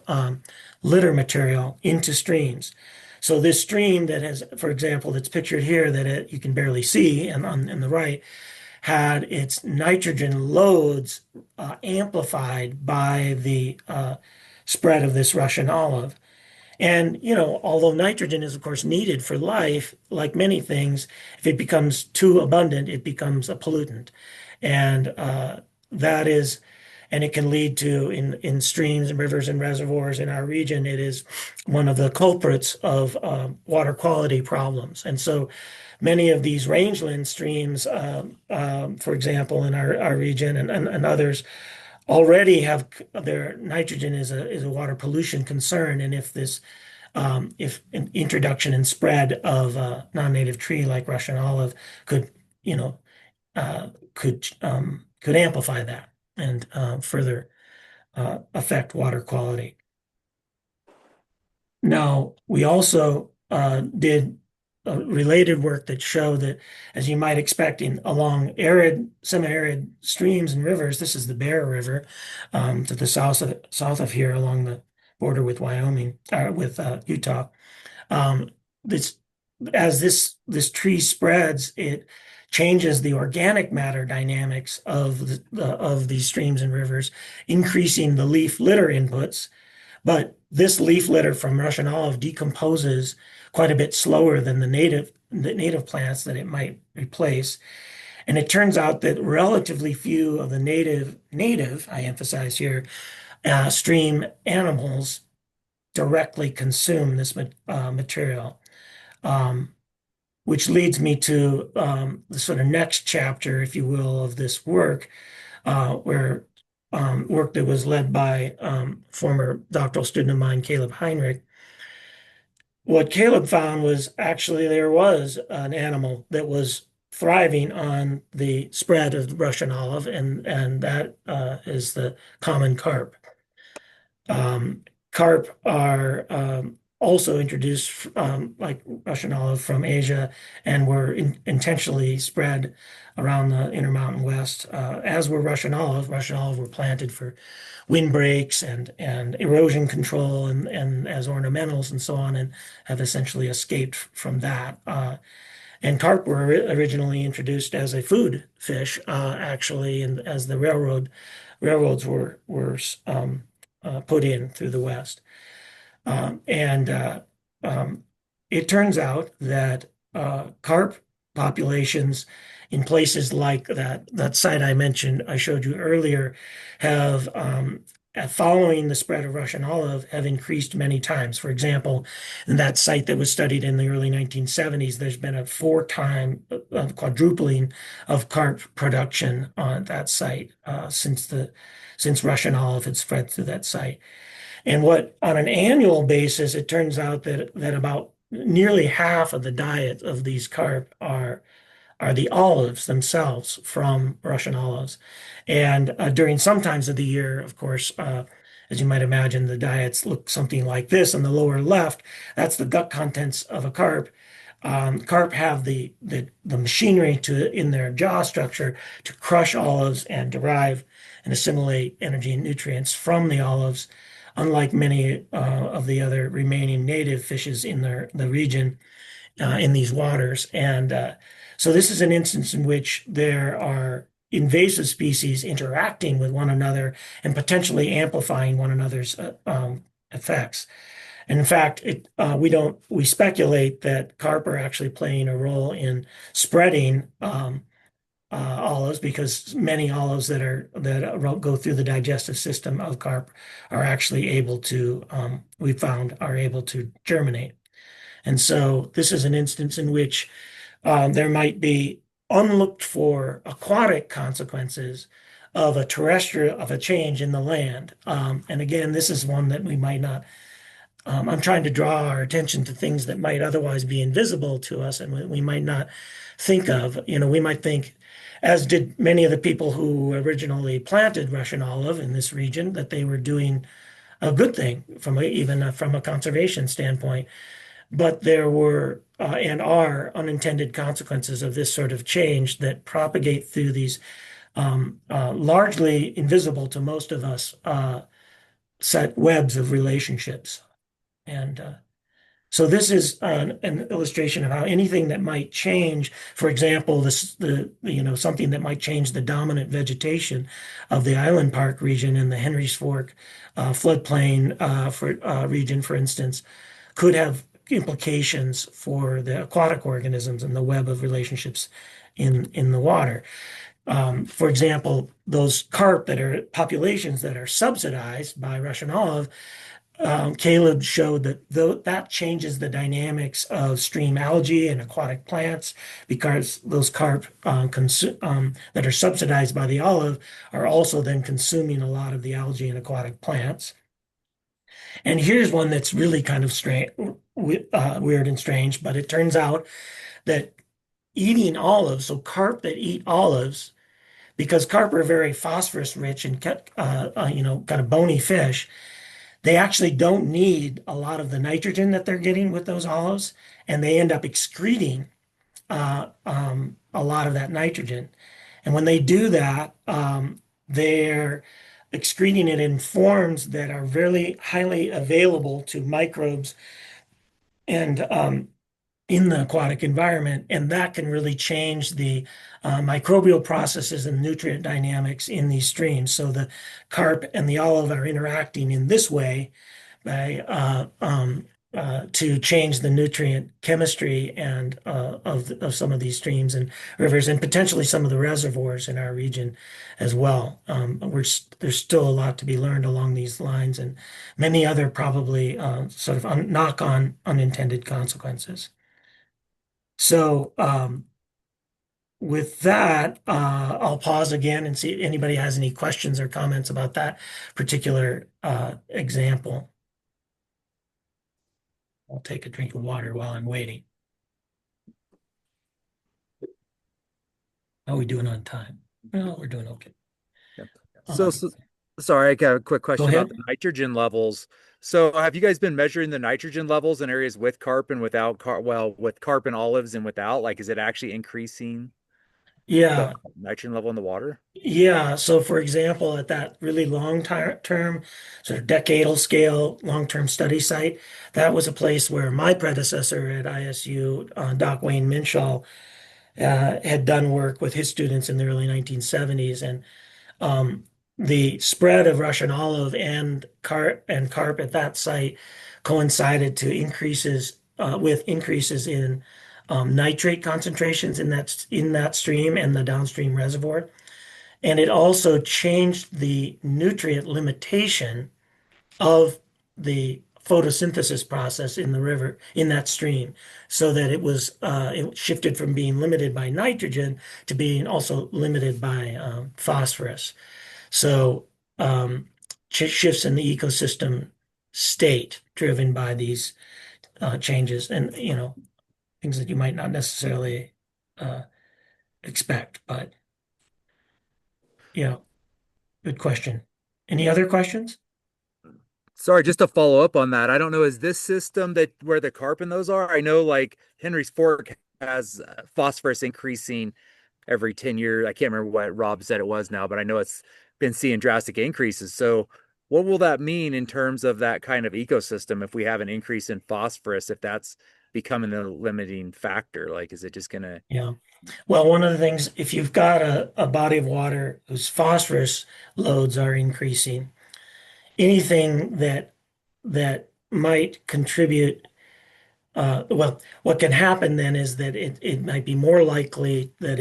litter material into streams. So this stream that has, for example, that's pictured here that you can barely see, and on the right, had its nitrogen loads amplified by the spread of this Russian olive. And, although nitrogen is, of course, needed for life, like many things, if it becomes too abundant, it becomes a pollutant. And and it can lead to, in streams and rivers and reservoirs in our region, it is one of the culprits of water quality problems. And so many of these rangeland streams, for example, in our region and others, already have their nitrogen is a water pollution concern. And if an introduction and spread of a non-native tree like Russian olive could amplify that and further affect water quality. Now, we also did related work that showed that, as you might expect, along arid, semi-arid streams and rivers, this is the Bear River to the south of here, along the border with Wyoming, with Utah. This as this tree spreads, it changes the organic matter dynamics of these streams and rivers, increasing the leaf litter inputs. But this leaf litter from Russian olive decomposes quite a bit slower than the native plants that it might replace. And it turns out that relatively few of the native, I emphasize here, stream animals directly consume this material. Which leads me to the sort of next chapter, if you will, of this work, where work that was led by former doctoral student of mine, Caleb Heinrich. What Caleb found was actually there was an animal that was thriving on the spread of the Russian olive, and that is the common carp. Carp are also introduced, like Russian olive, from Asia, and were intentionally spread around the Intermountain West, as were Russian olive. Russian olive were planted for windbreaks and erosion control and as ornamentals and so on, and have essentially escaped from that. And carp were originally introduced as a food fish, actually, and as the railroads were put in through the West. It turns out that carp populations in places like that site I showed you earlier, have following the spread of Russian olive, have increased many times. For example, in that site that was studied in the early 1970s, there's been a 4-time quadrupling of carp production on that site since Russian olive had spread through that site. And on an annual basis, it turns out that about nearly half of the diet of these carp are the olives themselves from Russian olives. And during some times of the year, of course, as you might imagine, the diets look something like this. On the lower left, that's the gut contents of a carp. Carp have the machinery in their jaw structure to crush olives and derive and assimilate energy and nutrients from the olives, unlike many of the other remaining native fishes in the region in these waters. And so this is an instance in which there are invasive species interacting with one another and potentially amplifying one another's effects. And in fact, we speculate that carp are actually playing a role in spreading olives, because many olives that go through the digestive system of carp are actually able to, we found, are able to germinate. And so this is an instance in which there might be unlooked for aquatic consequences of a change in the land. And again, this is one that we might not. I'm trying to draw our attention to things that might otherwise be invisible to us and we might not think of. We might think, as did many of the people who originally planted Russian olive in this region, that they were doing a good thing even from a conservation standpoint. But there were and are unintended consequences of this sort of change that propagate through these largely invisible to most of us set webs of relationships. And so this is an illustration of how anything that might change, for example, something that might change the dominant vegetation of the Island Park region and the Henry's Fork floodplain region, for instance, could have implications for the aquatic organisms and the web of relationships in the water. For example, those carp populations that are subsidized by Russian olive, Caleb showed that changes the dynamics of stream algae and aquatic plants, because those carp that are subsidized by the olive are also then consuming a lot of the algae and aquatic plants. And here's one that's really kind of weird and strange, but it turns out that eating olives, so carp that eat olives, because carp are very phosphorus rich and kind of bony fish. They actually don't need a lot of the nitrogen that they're getting with those olives, and they end up excreting a lot of that nitrogen. And when they do that, they're excreting it in forms that are very highly available to microbes and in the aquatic environment, and that can really change the microbial processes and nutrient dynamics in these streams. So the carp and the olive are interacting in this way by to change the nutrient chemistry and of some of these streams and rivers, and potentially some of the reservoirs in our region as well. There's still a lot to be learned along these lines, and many other probably sort of knock-on unintended consequences. So with that, I'll pause again and see if anybody has any questions or comments about that particular example. I'll take a drink of water while I'm waiting. How are we doing on time? Well, we're doing okay. Yep. So sorry, I got a quick question about the nitrogen levels. So have you guys been measuring the nitrogen levels in areas with carp and without carp? Well, with carp and olives and without, like, is it actually increasing Yeah. the nitrogen level in the water? Yeah. So for example, at that really term, sort of decadal scale, long-term study site, that was a place where my predecessor at ISU, Doc Wayne Minshall, had done work with his students in the early 1970s. And the spread of Russian olive and carp at that site coincided to increases with increases in nitrate concentrations in that stream and the downstream reservoir. And it also changed the nutrient limitation of the photosynthesis process in the river, in that stream, so that it shifted from being limited by nitrogen to being also limited by phosphorus. So shifts in the ecosystem state driven by these changes, and things that you might not necessarily expect, but good question. Any other questions? Sorry, just to follow up on that. I don't know, is this system that where the carp in those are? I know like Henry's Fork has phosphorus increasing every 10 years. I can't remember what Rob said it was now, but I know it's been seeing drastic increases. So what will that mean in terms of that kind of ecosystem if we have an increase in phosphorus, if that's becoming the limiting factor? Like, is it just gonna... Yeah. Well, one of the things, if you've got a body of water whose phosphorus loads are increasing, anything that might contribute, well, what can happen then is that it might be more likely that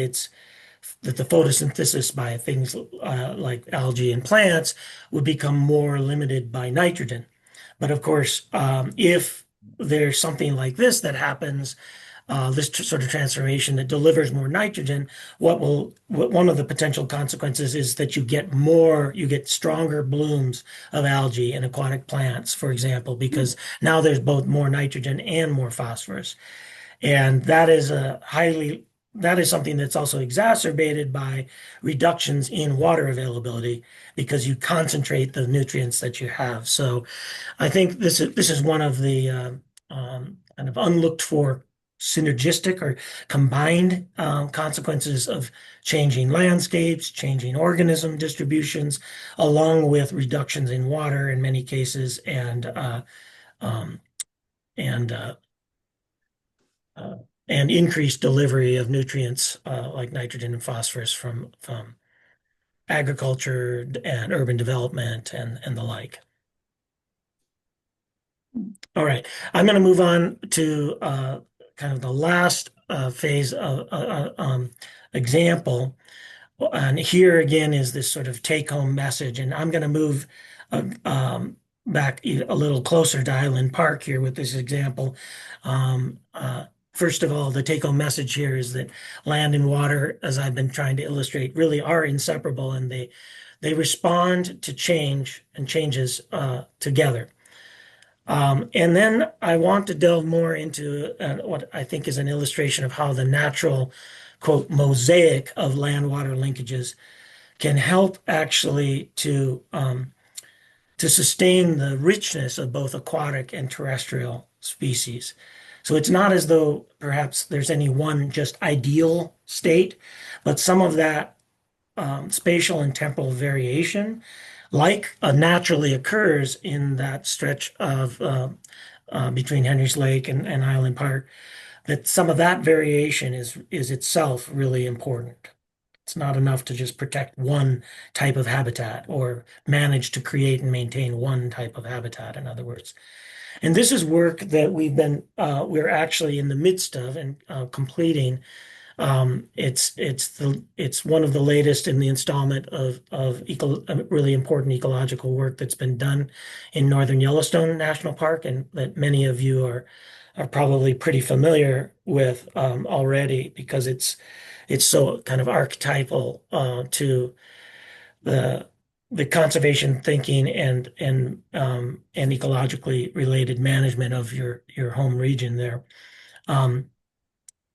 the photosynthesis by things like algae and plants would become more limited by nitrogen. But of course, if there's something like this that happens, this sort of transformation that delivers more nitrogen, one of the potential consequences is that you get stronger blooms of algae and aquatic plants, for example, because now there's both more nitrogen and more phosphorus. And that is something that's also exacerbated by reductions in water availability because you concentrate the nutrients that you have. So I think this is one of the kind of unlooked for synergistic or combined consequences of changing landscapes, changing organism distributions, along with reductions in water in many cases, and increased delivery of nutrients like nitrogen and phosphorus from agriculture and urban development and the like. All right, I'm going to move on to kind of the last phase of example. And here again is this sort of take-home message. And I'm going to move back a little closer to Island Park here with this example. First of all, the take-home message here is that land and water, as I've been trying to illustrate, really are inseparable, and they respond to change and changes together. And then I want to delve more into what I think is an illustration of how the natural, quote, mosaic of land-water linkages can help actually to sustain the richness of both aquatic and terrestrial species. So it's not as though perhaps there's any one just ideal state, but some of that spatial and temporal variation, like naturally occurs in that stretch of between Henry's Lake and Island Park, that some of that variation is itself really important. It's not enough to just protect one type of habitat or manage to create and maintain one type of habitat, in other words. And this is work that we're actually in the midst of and completing. It's one of the latest in the installment of really important ecological work that's been done in northern Yellowstone National Park, and that many of you are probably pretty familiar with already, because it's so kind of archetypal to the conservation thinking and ecologically related management of your home region there.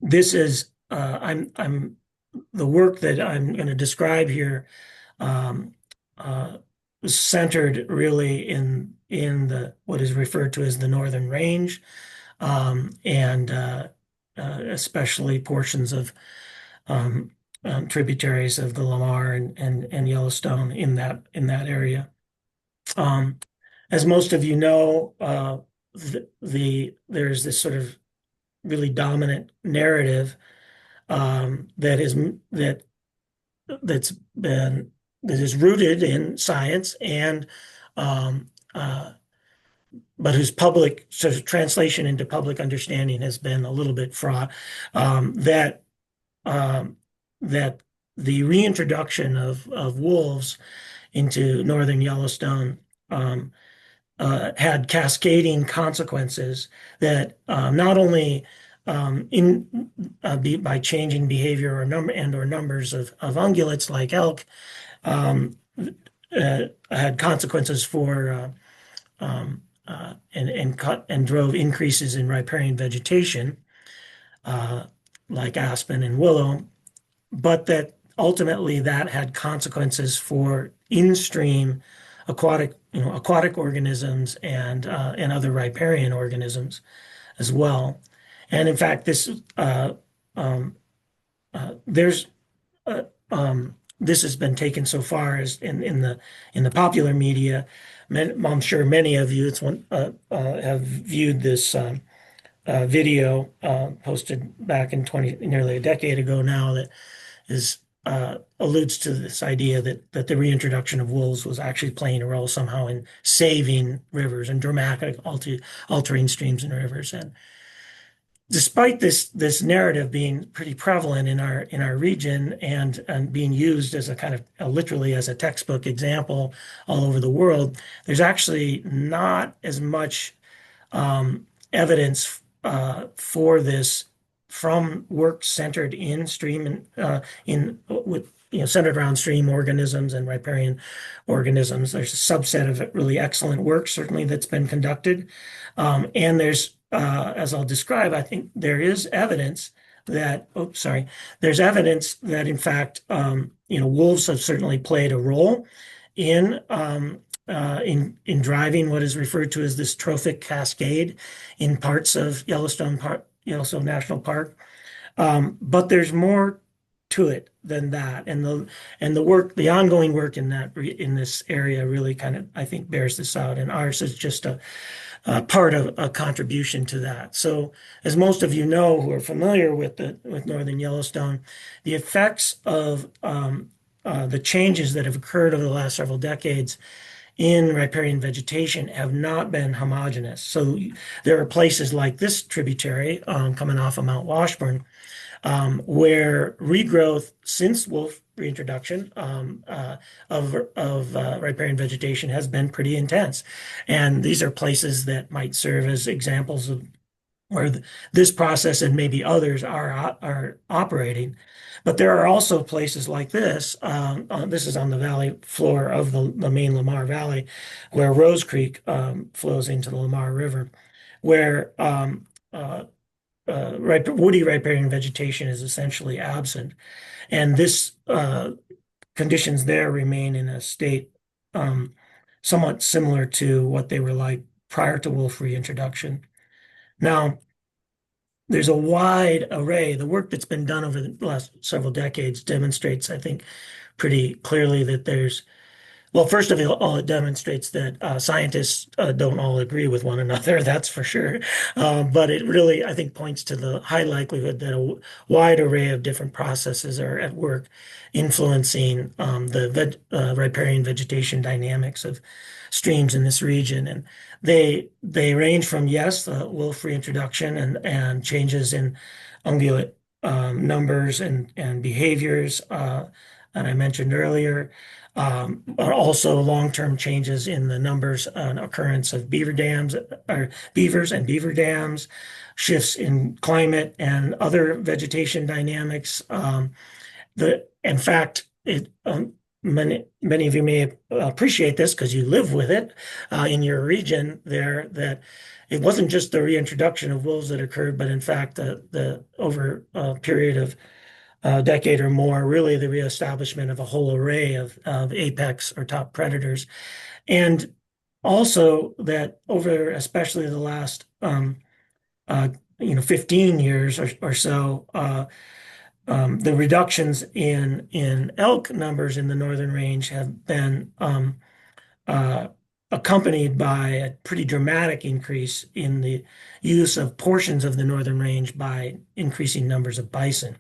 This is I'm the work that I'm going to describe here um, is centered really in the what is referred to as the Northern Range, and especially portions of um, tributaries of the Lamar and Yellowstone in that area. Um, as most of you know, there's this sort of really dominant narrative that is that's been that is rooted in science and um, uh, but whose public sort of translation into public understanding has been a little bit fraught. That um, that the reintroduction of wolves into northern Yellowstone had cascading consequences that not only by changing behavior or numbers of ungulates like elk, um, had consequences for and drove increases in riparian vegetation uh, like aspen and willow, but that ultimately that had consequences for in-stream aquatic organisms and other riparian organisms as well. And in fact, um, there's uh, this has been taken so far as in the popular media. I'm sure many of you have viewed this video posted back in nearly a decade ago now, that is alludes to this idea that the reintroduction of wolves was actually playing a role somehow in saving rivers and altering streams and rivers. And despite this narrative being pretty prevalent in our region and being used as a kind of literally as a textbook example all over the world, there's actually not as much evidence for this from work centered in stream and in with centered around stream organisms and riparian organisms. There's a subset of really excellent work certainly that's been conducted, and there's as I'll describe, I think there is evidence that there's evidence that in fact wolves have certainly played a role in in driving what is referred to as this trophic cascade in parts of Yellowstone National Park. But there's more to it than that, and the ongoing work in this area really kind of, I think, bears this out, and ours is just a part of a contribution to that. So, as most of you know who are familiar with northern Yellowstone, the effects of the changes that have occurred over the last several decades in riparian vegetation have not been homogeneous. So there are places like this tributary coming off of Mount Washburn where regrowth since wolf reintroduction of riparian vegetation has been pretty intense. And these are places that might serve as examples of where this process and maybe others are operating. But there are also places like this. This is on the valley floor of the main Lamar Valley, where Rose Creek flows into the Lamar River, where woody riparian vegetation is essentially absent. And this conditions there remain in a state somewhat similar to what they were like prior to wolf reintroduction. Now, there's a wide array. The work that's been done over the last several decades demonstrates, I think, pretty clearly that there's well, first of all, it demonstrates that scientists don't all agree with one another, that's for sure. But it really, I think, points to the high likelihood that a wide array of different processes are at work influencing the riparian vegetation dynamics of streams in this region. And they range from, yes, wolf reintroduction and changes in ungulate numbers and behaviors that I mentioned earlier are also long-term changes in the numbers and occurrence of beaver dams or beavers and beaver dams, shifts in climate and other vegetation dynamics. In fact, many of you may appreciate this because you live with it in your region there, that it wasn't just the reintroduction of wolves that occurred, but in fact, the over a period of a decade or more, really the reestablishment of a whole array of apex or top predators. And also that over especially the last 15 years or so, the reductions in elk numbers in the northern range have been accompanied by a pretty dramatic increase in the use of portions of the northern range by increasing numbers of bison.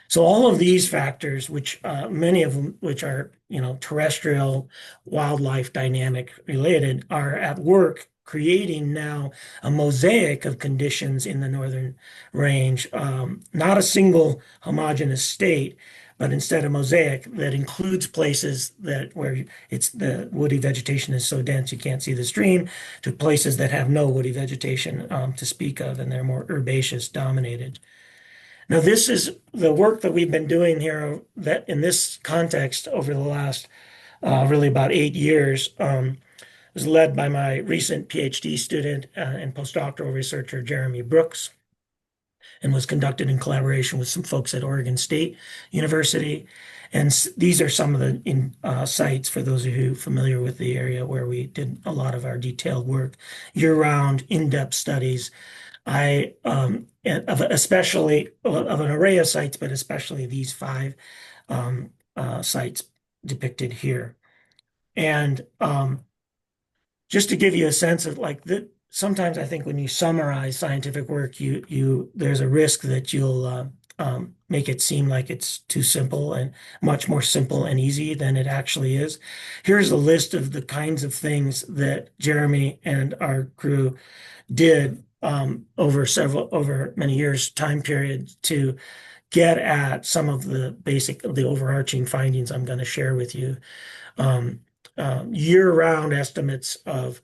So all of these factors, which many of them, which are terrestrial wildlife dynamic related, are at work creating now a mosaic of conditions in the northern range, not a single homogeneous state, but instead a mosaic that includes places where it's the woody vegetation is so dense you can't see the stream, to places that have no woody vegetation to speak of, and they're more herbaceous dominated. Now, this is the work that we've been doing here that in this context over the last really about 8 years was led by my recent PhD student and postdoctoral researcher, Jeremy Brooks, and was conducted in collaboration with some folks at Oregon State University. And these are some of the sites, for those of you familiar with the area, where we did a lot of our detailed work, year-round, in-depth studies. Especially of an array of sites, but especially these 5 sites depicted here. And just to give you a sense of sometimes I think when you summarize scientific work, there's a risk that you'll make it seem like it's too simple and much more simple and easy than it actually is. Here's a list of the kinds of things that Jeremy and our crew did over many years time period to get at some of the overarching findings I'm going to share with you. Year-round estimates of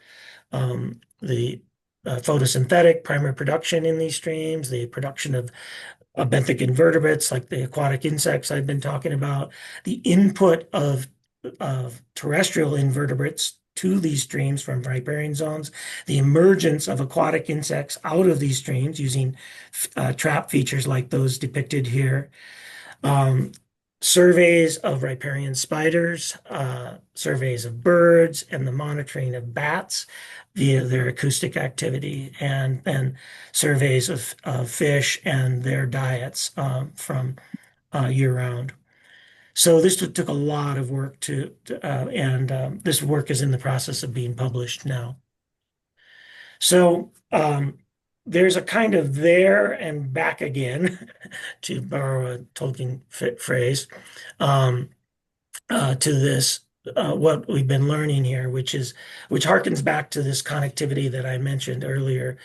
the photosynthetic primary production in these streams, the production of benthic invertebrates like the aquatic insects I've been talking about, the input of terrestrial invertebrates to these streams from riparian zones, the emergence of aquatic insects out of these streams using trap features like those depicted here, surveys of riparian spiders, surveys of birds, and the monitoring of bats via their acoustic activity, and then surveys of fish and their diets from year-round. So this took a lot of work and this work is in the process of being published now. So there's a kind of there and back again, to borrow a Tolkien phrase, to this, what we've been learning here, which harkens back to this connectivity that I mentioned earlier.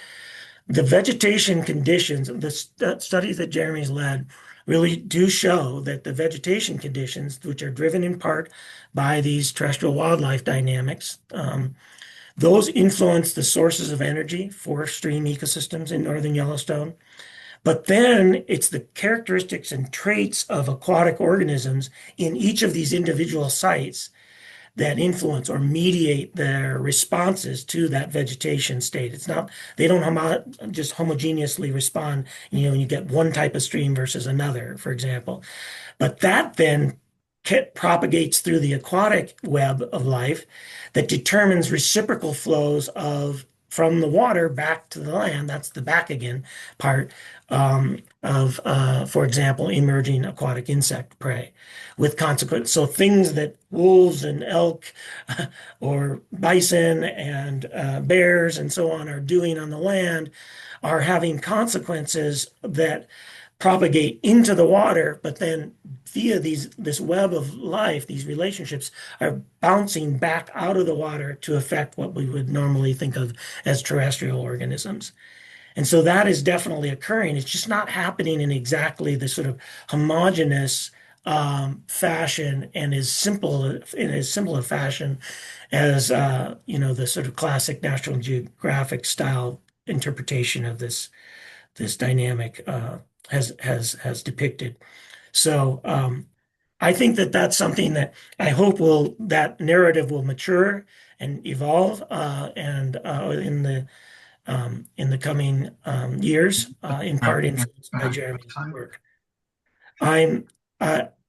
The vegetation conditions, the studies that Jeremy's led, really do show that the vegetation conditions, which are driven in part by these terrestrial wildlife dynamics, those influence the sources of energy for stream ecosystems in northern Yellowstone. But then it's the characteristics and traits of aquatic organisms in each of these individual sites that influence or mediate their responses to that vegetation state. It's not, they don't just homogeneously respond, you get one type of stream versus another, for example. But that then propagates through the aquatic web of life that determines reciprocal flows of from the water back to the land. That's the back again part of, for example, emerging aquatic insect prey with consequence. So things that wolves and elk or bison and bears and so on are doing on the land are having consequences that propagate into the water, but then via this web of life, these relationships are bouncing back out of the water to affect what we would normally think of as terrestrial organisms. And so that is definitely occurring. It's just not happening in exactly the sort of homogeneous fashion and as simple in as simple a fashion as the sort of classic National Geographic style interpretation of this dynamic has depicted. So I think that that's something that I hope that narrative will mature and evolve and in the coming years, in part influenced by Jeremy's work. I'm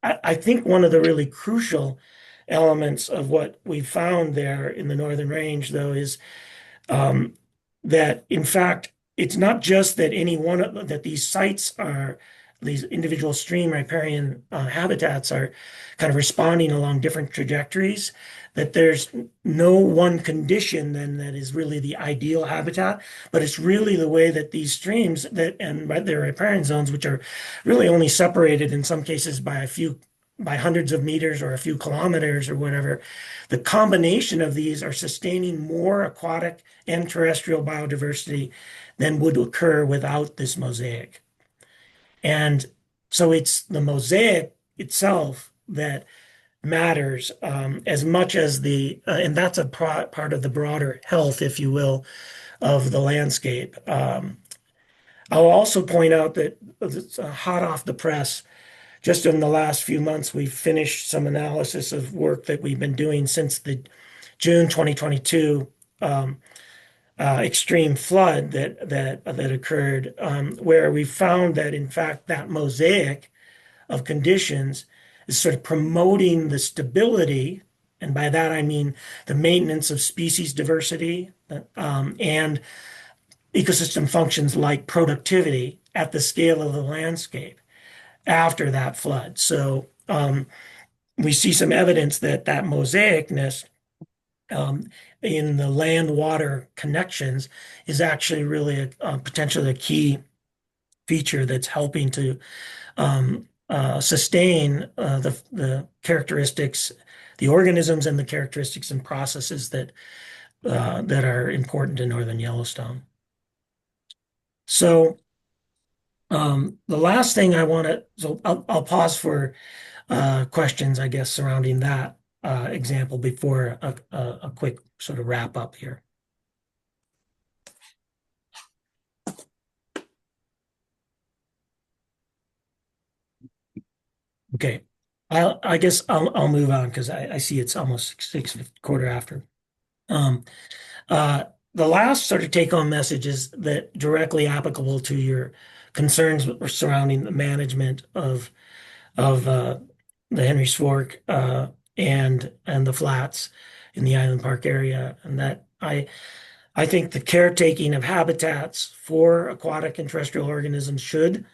I think one of the really crucial elements of what we found there in the Northern Range, though, is that in fact it's not just that that these sites are these individual stream riparian habitats are kind of responding along different trajectories, that there's no one condition then that is really the ideal habitat, but it's really the way that these streams and their riparian zones, which are really only separated in some cases by hundreds of meters or a few kilometers or whatever, the combination of these are sustaining more aquatic and terrestrial biodiversity than would occur without this mosaic. And so it's the mosaic itself that matters as much as and that's a part of the broader health, if you will, of the landscape. I'll also point out that it's hot off the press. Just in the last few months, we've finished some analysis of work that we've been doing since the June 2022 extreme flood that occurred, where we found that in fact that mosaic of conditions is sort of promoting the stability, and by that I mean the maintenance of species diversity and ecosystem functions like productivity at the scale of the landscape after that flood. So we see some evidence that mosaicness in the land-water connections is actually really potentially a key feature that's helping to sustain the characteristics, the organisms and the characteristics and processes that are important in northern Yellowstone. So the last thing so I'll pause for questions, I guess, surrounding that example before a quick sort of wrap up here. Okay, I guess I'll move on because I see it's almost quarter after. The last sort of take-home message is that directly applicable to your concerns surrounding the management of the Henry's Fork and the flats in the Island Park area, and that I think the caretaking of habitats for aquatic and terrestrial organisms should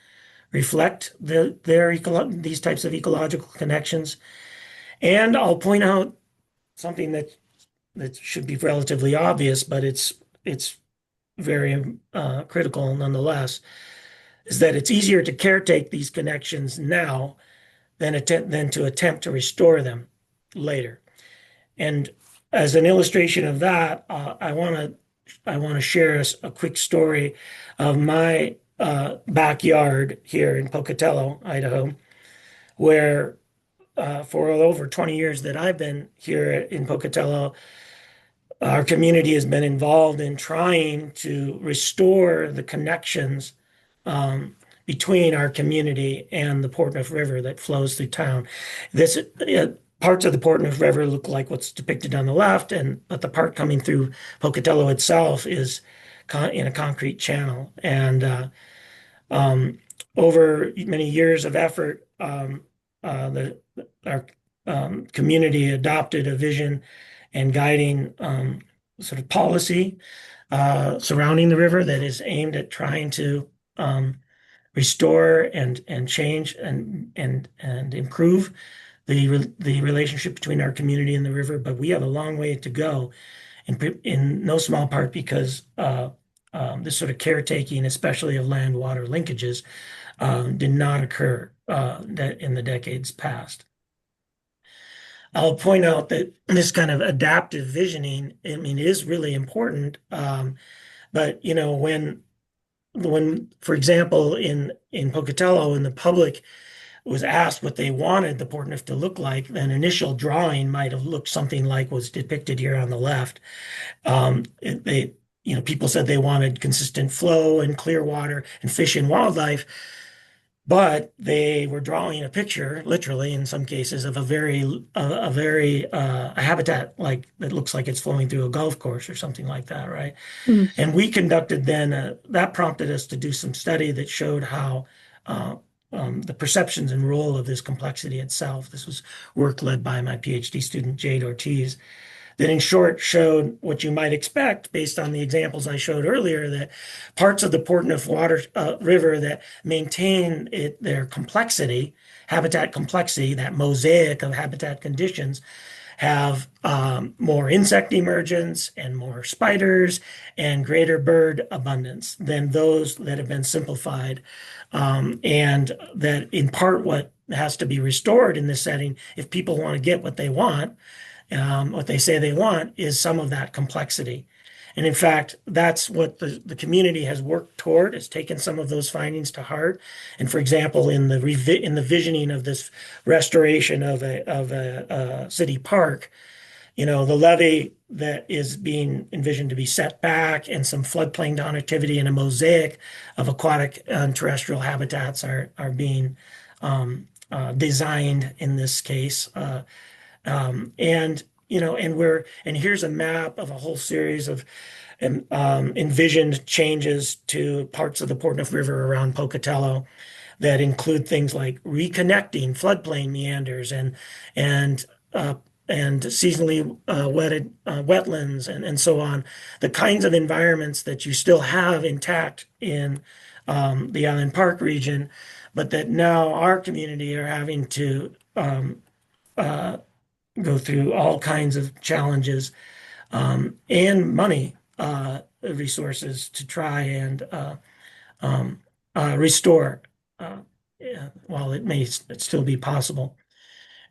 reflect these types of ecological connections. And I'll point out something that should be relatively obvious, but it's very critical nonetheless, is that it's easier to caretake these connections now than to attempt to restore them later. And as an illustration of that, I want to share a quick story of my backyard here in Pocatello, Idaho, where for over 20 years that I've been here in Pocatello, our community has been involved in trying to restore the connections between our community and the Portneuf River that flows through town. Parts of the Portneuf River look like what's depicted on the left, but the part coming through Pocatello itself is in a concrete channel. And over many years of effort, our community adopted a vision and guiding sort of policy surrounding the river that is aimed at trying to restore and change and improve the relationship between our community and the river. But we have a long way to go, in no small part because this sort of caretaking, especially of land water linkages, did not occur that in the decades past. I'll point out that this kind of adaptive visioning, I mean, is really important. But you know, for example, in Pocatello, when the public was asked what they wanted the Portneuf to look like, an initial drawing might have looked something like was depicted here on the left. People said they wanted consistent flow and clear water and fish and wildlife, but they were drawing a picture, literally in some cases, of a habitat like that looks like it's flowing through a golf course or something like that, right? Mm. And we conducted then that prompted us to do some study that showed how the perceptions and role of this complexity itself. This was work led by my PhD student Jade Ortiz, that in short showed what you might expect based on the examples I showed earlier, that parts of the Portneuf water river that maintain their complexity, habitat complexity, that mosaic of habitat conditions, have more insect emergence and more spiders and greater bird abundance than those that have been simplified. And that in part what has to be restored in this setting, if people want to get what they want, what they say they want, is some of that complexity. And in fact, that's what the community has worked toward, has taken some of those findings to heart. And for example, in the visioning of this restoration of a city park, you know, the levee that is being envisioned to be set back and some floodplain connectivity and a mosaic of aquatic and terrestrial habitats are being designed in this case. And you know, and here's a map of a whole series of envisioned changes to parts of the Portneuf River around Pocatello that include things like reconnecting floodplain meanders and uh, and seasonally wetted wetlands and so on, the kinds of environments that you still have intact in the Island Park region, but that now our community are having to uh, go through all kinds of challenges and money resources to try and restore while it may still be possible.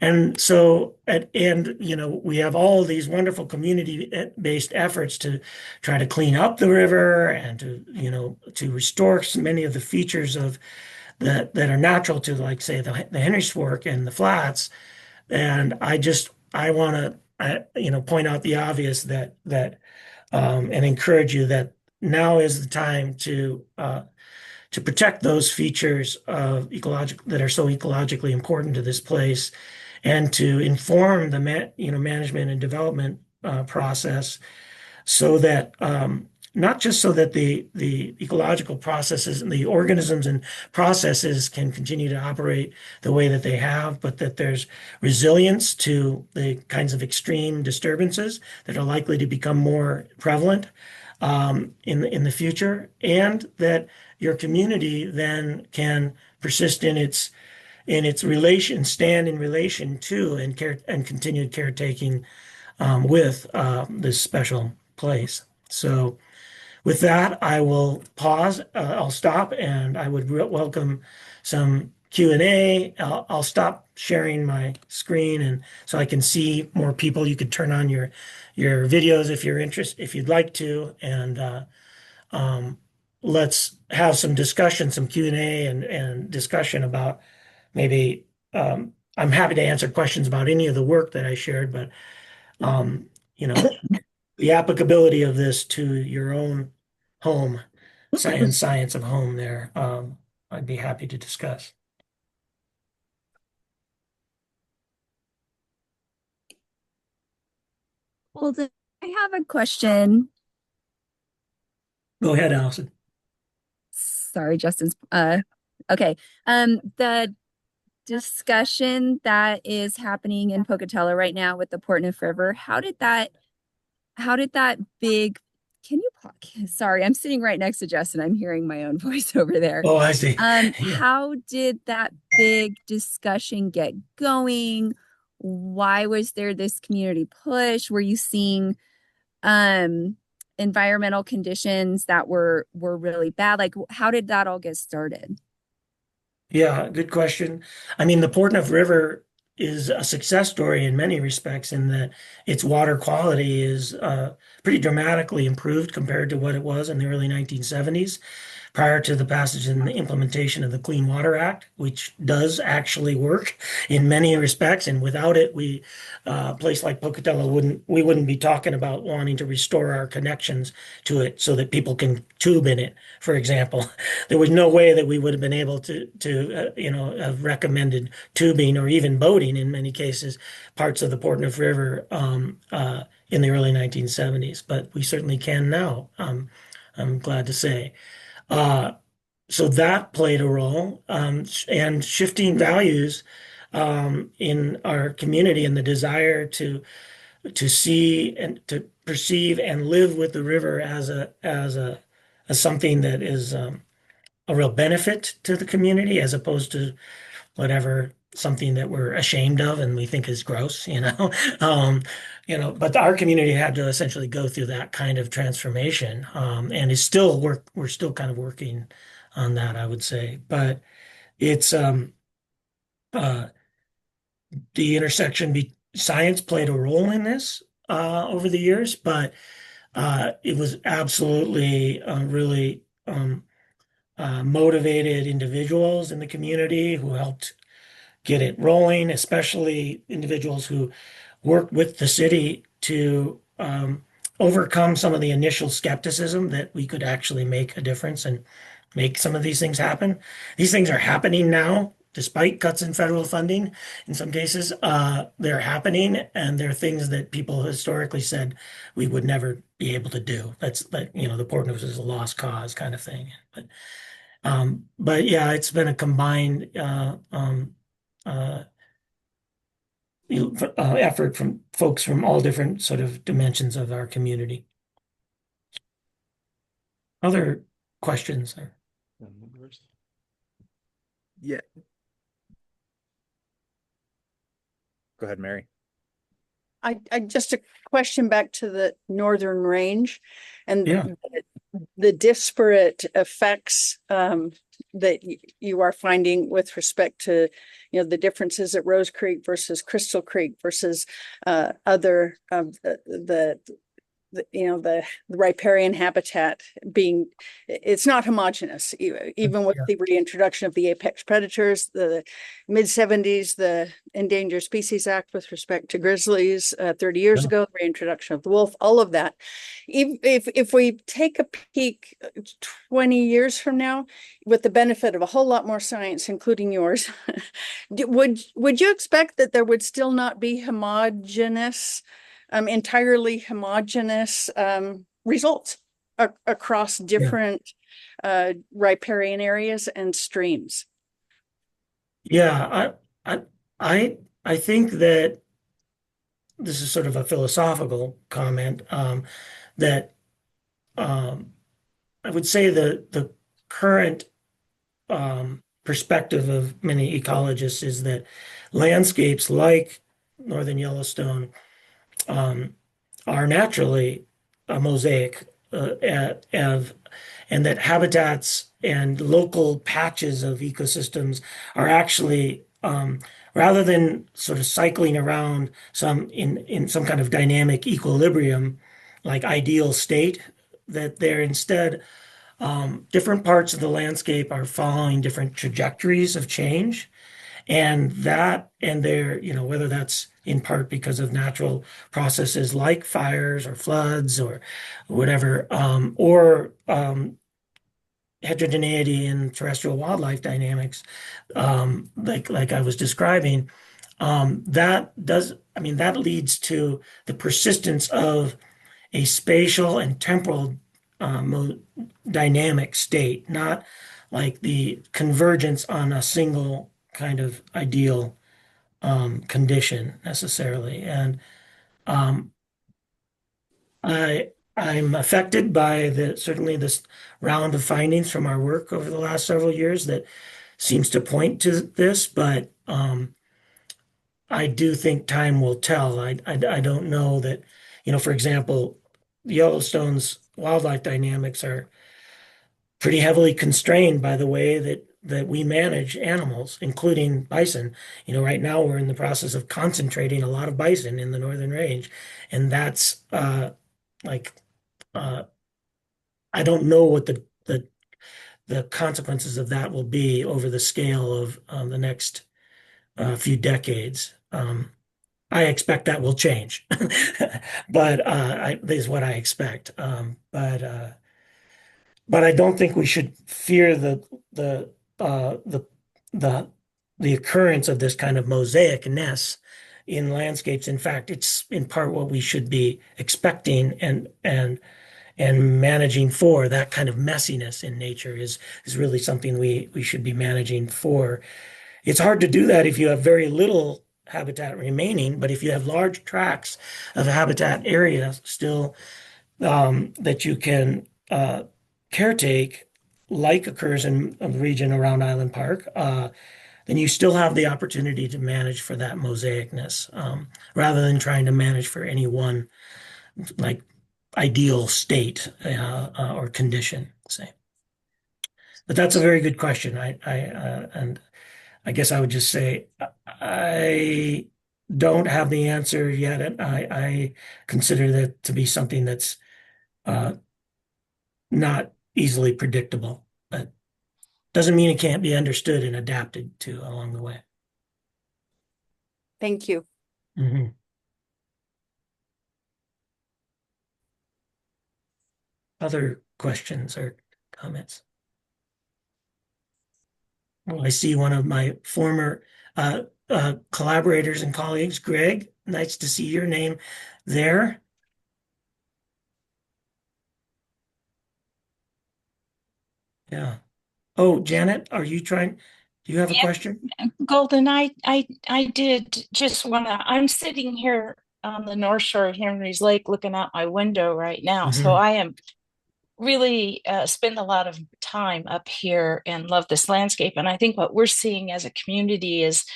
And so, and you know, we have all these wonderful community-based efforts to try to clean up the river and to, you know, to restore many of the features of that are natural to, like, say, the Henry Fork and the flats. And I want to, you know, point out the obvious and encourage you that now is the time to protect those features of ecological that are so ecologically important to this place, and to inform the management and development process, so that not just so that the ecological processes and the organisms and processes can continue to operate the way that they have, but that there's resilience to the kinds of extreme disturbances that are likely to become more prevalent in the future, and that your community then can persist in its stand in relation to and continued caretaking with this special place. So with that, I will pause. I'll stop, and I would welcome some Q&A. I'll stop sharing my screen, and so I can see more people. You could turn on your videos if you're interested, if you'd like to, and let's have some discussion, some Q&A, and discussion about maybe. I'm happy to answer questions about any of the work that I shared, but you know, the applicability of this to your own home, science of home there, I'd be happy to discuss. Well, I have a question. Go ahead, Allison. Sorry, Justin's okay. The discussion that is happening in Pocatello right now with the Portneuf River, how did that big, can you, sorry, I'm sitting right next to Justin. I'm hearing my own voice over there. Oh, I see. Yeah. How did that big discussion get going? Why was there this community push? Were you seeing environmental conditions that were really bad? Like, how did that all get started? Yeah, good question. I mean, the Portneuf River is a success story in many respects in that its water quality is pretty dramatically improved compared to what it was in the early 1970s, prior to the passage and the implementation of the Clean Water Act, which does actually work in many respects. And without it, a place like Pocatello wouldn't be talking about wanting to restore our connections to it so that people can tube in it, for example. There was no way that we would have been able to have recommended tubing or even boating in many cases, parts of the Portneuf River in the early 1970s. But we certainly can now, I'm glad to say. Uh, so that played a role, and shifting values in our community and the desire to see and to perceive and live with the river as something that is a real benefit to the community, as opposed to whatever something that we're ashamed of and we think is gross, um, but our community had to essentially go through that kind of transformation, and we're still kind of working on that, I would say. But it's uh, the intersection science played a role in this over the years, but it was absolutely really motivated individuals in the community who helped get it rolling, especially individuals who worked with the city to overcome some of the initial skepticism that we could actually make a difference and make some of these things happen. These things are happening now, despite cuts in federal funding. In some cases, they're happening, and they're things that people historically said we would never be able to do. That's like, the Portneuf is a lost cause kind of thing. But yeah, it's been a combined uh, effort from folks from all different sort of dimensions of our community. Other questions? Yeah. Go ahead, Mary. I just a question back to the Northern Range and Yeah. the disparate effects that you are finding with respect to, the differences at Rose Creek versus Crystal Creek versus other the riparian habitat being, it's not homogeneous, even with the reintroduction of the apex predators, the mid-70s, the Endangered Species Act with respect to grizzlies 30 years ago, the reintroduction of the wolf, all of that. If we take a peek 20 years from now, with the benefit of a whole lot more science, including yours, would you expect that there would still not be entirely homogeneous results across different riparian areas and streams? Yeah, I think that this is sort of a philosophical comment, that I would say the current perspective of many ecologists is that landscapes like Northern Yellowstone are naturally a mosaic and that habitats and local patches of ecosystems are actually, rather than sort of cycling around in some kind of dynamic equilibrium, like ideal state, that they're instead different parts of the landscape are following different trajectories of change. And they're, whether that's in part because of natural processes like fires or floods or whatever, or heterogeneity in terrestrial wildlife dynamics, like I was describing, that leads to the persistence of a spatial and temporal dynamic state, not like the convergence on a single kind of ideal condition necessarily. And um, I'm affected by certainly this round of findings from our work over the last several years that seems to point to this, but I do think time will tell. I don't know that, for example, Yellowstone's wildlife dynamics are pretty heavily constrained by the way that we manage animals, including bison. Right now we're in the process of concentrating a lot of bison in the Northern Range, and that's like uh, I don't know what the consequences of that will be over the scale of the next few decades. I expect that will change, but is what I expect. But I don't think we should fear the uh, the the the occurrence of this kind of mosaicness in landscapes. In fact, it's in part what we should be expecting and managing for. That kind of messiness in nature is really something we should be managing for. It's hard to do that if you have very little habitat remaining, but if you have large tracts of habitat area still that you can caretake, like occurs in the region around Island Park, then you still have the opportunity to manage for that mosaicness, rather than trying to manage for any one like ideal state or condition, say. But that's a very good question. And I guess I would just say I don't have the answer yet. And I consider that to be something that's uh, not easily predictable, but doesn't mean it can't be understood and adapted to along the way. Thank you. Mhm. Other questions or comments? Well, I see one of my former collaborators and colleagues, Greg. Nice to see your name there. Yeah. Oh, Janet, do you have a Yeah. question? Golden, I did just want to. I'm sitting here on the North Shore of Henry's Lake looking out my window right now. So Mhm. I am really spend a lot of time up here and love this landscape. And I think what we're seeing as a community is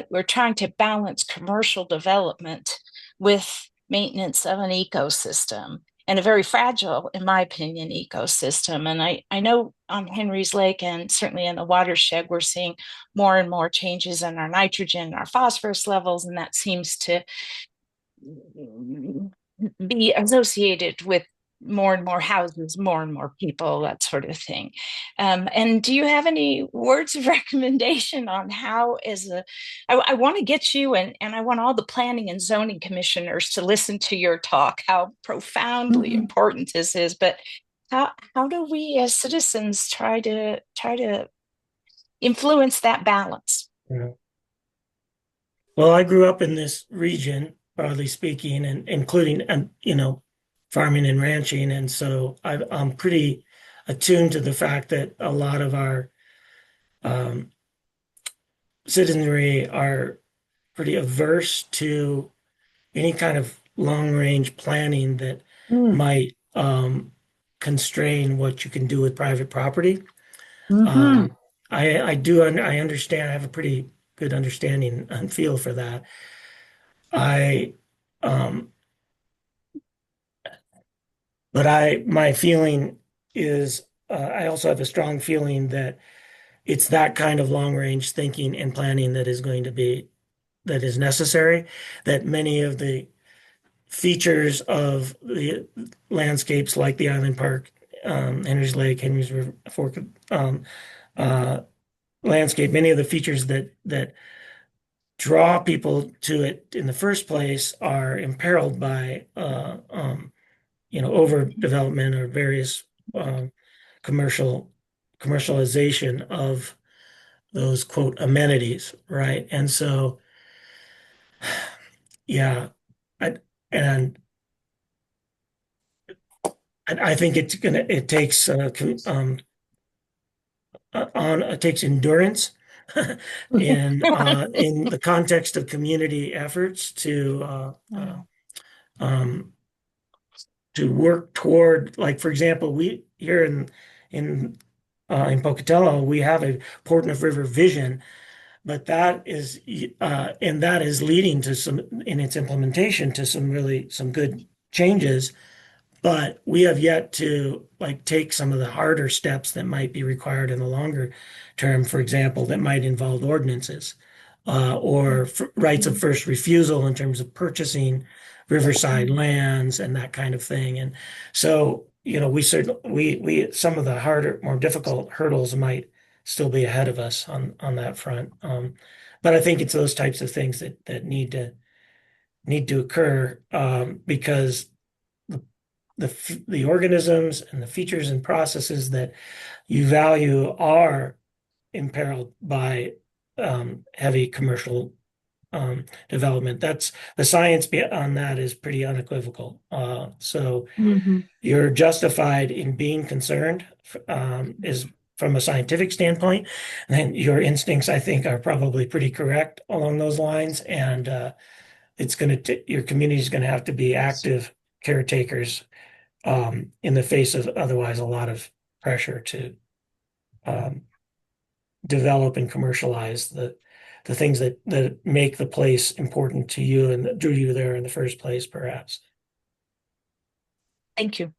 we're trying to balance commercial development with maintenance of an ecosystem and a very fragile, in my opinion, ecosystem. And I know on Henry's Lake and certainly in the watershed, we're seeing more and more changes in our nitrogen, our phosphorus levels, and that seems to be associated with more and more houses, more and more people, that sort of thing. And do you have any words of recommendation on how, I want to get you and I want all the planning and zoning commissioners to listen to your talk, how profoundly important this is, but how do we as citizens try to influence that balance? Yeah. Well, I grew up in this region, broadly speaking, and including, farming and ranching. And so I'm pretty attuned to the fact that a lot of our um, citizenry are pretty averse to any kind of long range planning that Mm. might constrain what you can do with private property. Mm-hmm. I understand, I have a pretty good understanding and feel for that. I, um, but my feeling is, I also have a strong feeling that it's that kind of long range thinking and planning that is necessary, that many of the features of the landscapes like the Island Park, Henry's Lake, Henry's River Fork, uh, landscape, many of the features that draw people to it in the first place are imperiled by overdevelopment or various commercial commercialization of those quote amenities, right? And so, yeah, I, and I think it takes it takes endurance in the context of community efforts um, to work toward, like, for example, we here in Pocatello, we have a Portneuf River vision, but that is and that is leading to some, in its implementation, to some good changes. But we have yet to, like, take some of the harder steps that might be required in the longer term, for example, that might involve ordinances or rights of first refusal in terms of purchasing riverside lands and that kind of thing. And so, we some of the harder, more difficult hurdles might still be ahead of us on that front. But I think it's those types of things that need to occur because the organisms and the features and processes that you value are imperiled by heavy commercial development. That's the science on that is pretty unequivocal. So you're justified in being concerned, is from a scientific standpoint, and your instincts, I think, are probably pretty correct along those lines. And your community is going to have to be active caretakers in the face of otherwise a lot of pressure to develop and commercialize the things that make the place important to you and that drew you there in the first place, perhaps. Thank you.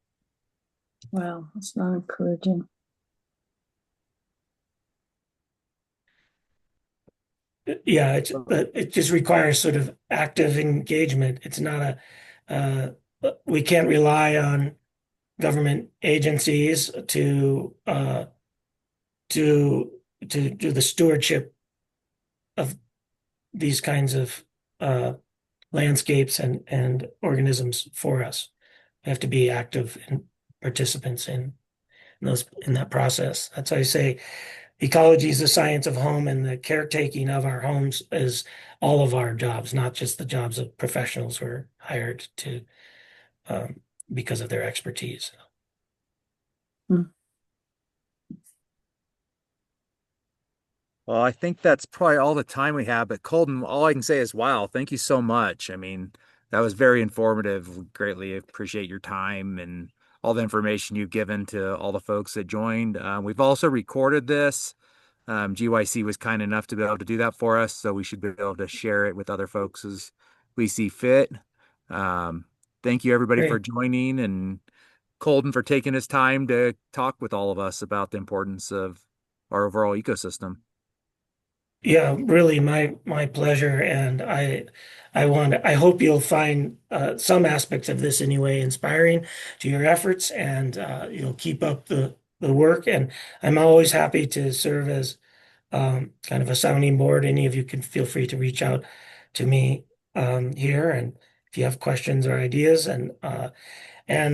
Wow, that's not encouraging. Yeah, it just requires sort of active engagement. It's not we can't rely on government agencies to do the stewardship of these kinds of landscapes and organisms for us. We have to be active and participants in that process. That's why I say ecology is the science of home, and the caretaking of our homes is all of our jobs, not just the jobs of professionals who are hired to because of their expertise. Well, I think that's probably all the time we have, but Colden, all I can say is, wow, thank you so much. I mean, that was very informative. We greatly appreciate your time and all the information you've given to all the folks that joined. We've also recorded this. GYC was kind enough to be able to do that for us, so we should be able to share it with other folks as we see fit. Thank you, everybody, for Great. joining, and Colden for taking his time to talk with all of us about the importance of our overall ecosystem. Yeah, really, my pleasure, and I hope you'll find some aspects of this anyway inspiring to your efforts, and you'll keep up the work. And I'm always happy to serve as kind of a sounding board. Any of you can feel free to reach out to me here, and if you have questions or ideas. And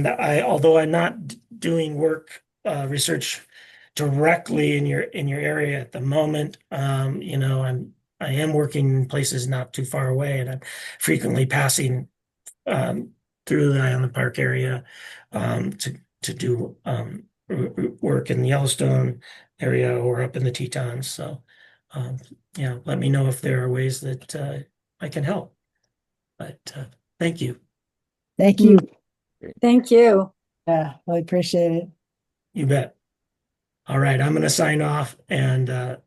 although I'm not doing research directly in your area at the moment, I am working in places not too far away, and I'm frequently passing through the Island Park area to do work in the Yellowstone area or up in the Tetons. So, let me know if there are ways that I can help. But thank you. Thank you. Thank you. Yeah, I appreciate it. You bet. All right, I'm going to sign off, and good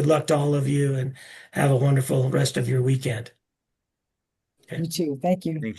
luck to all of you, and have a wonderful rest of your weekend. You too. Thank you. Thanks.